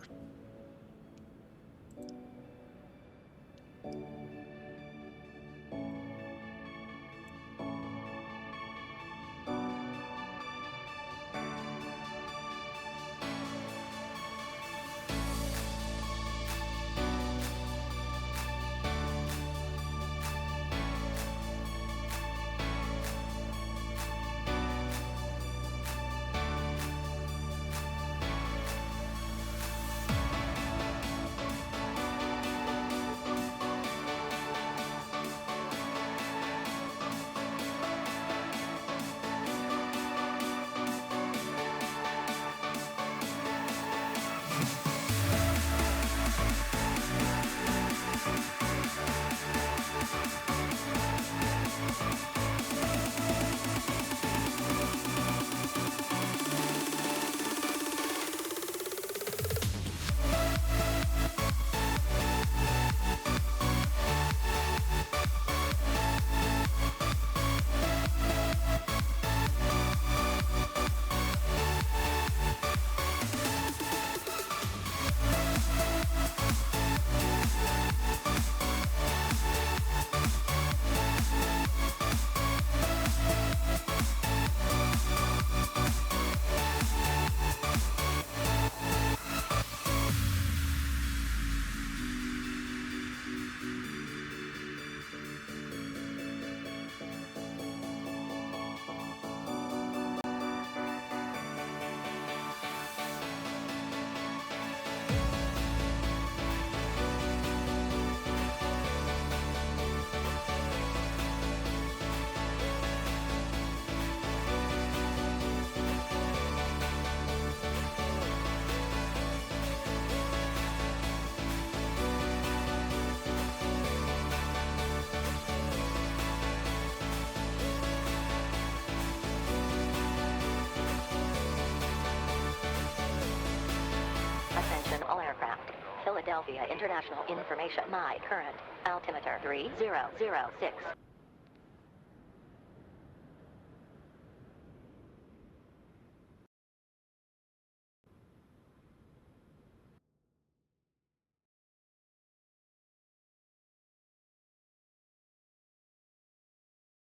S2: Attention all aircraft. Philadelphia International Information. My current altimeter 3006.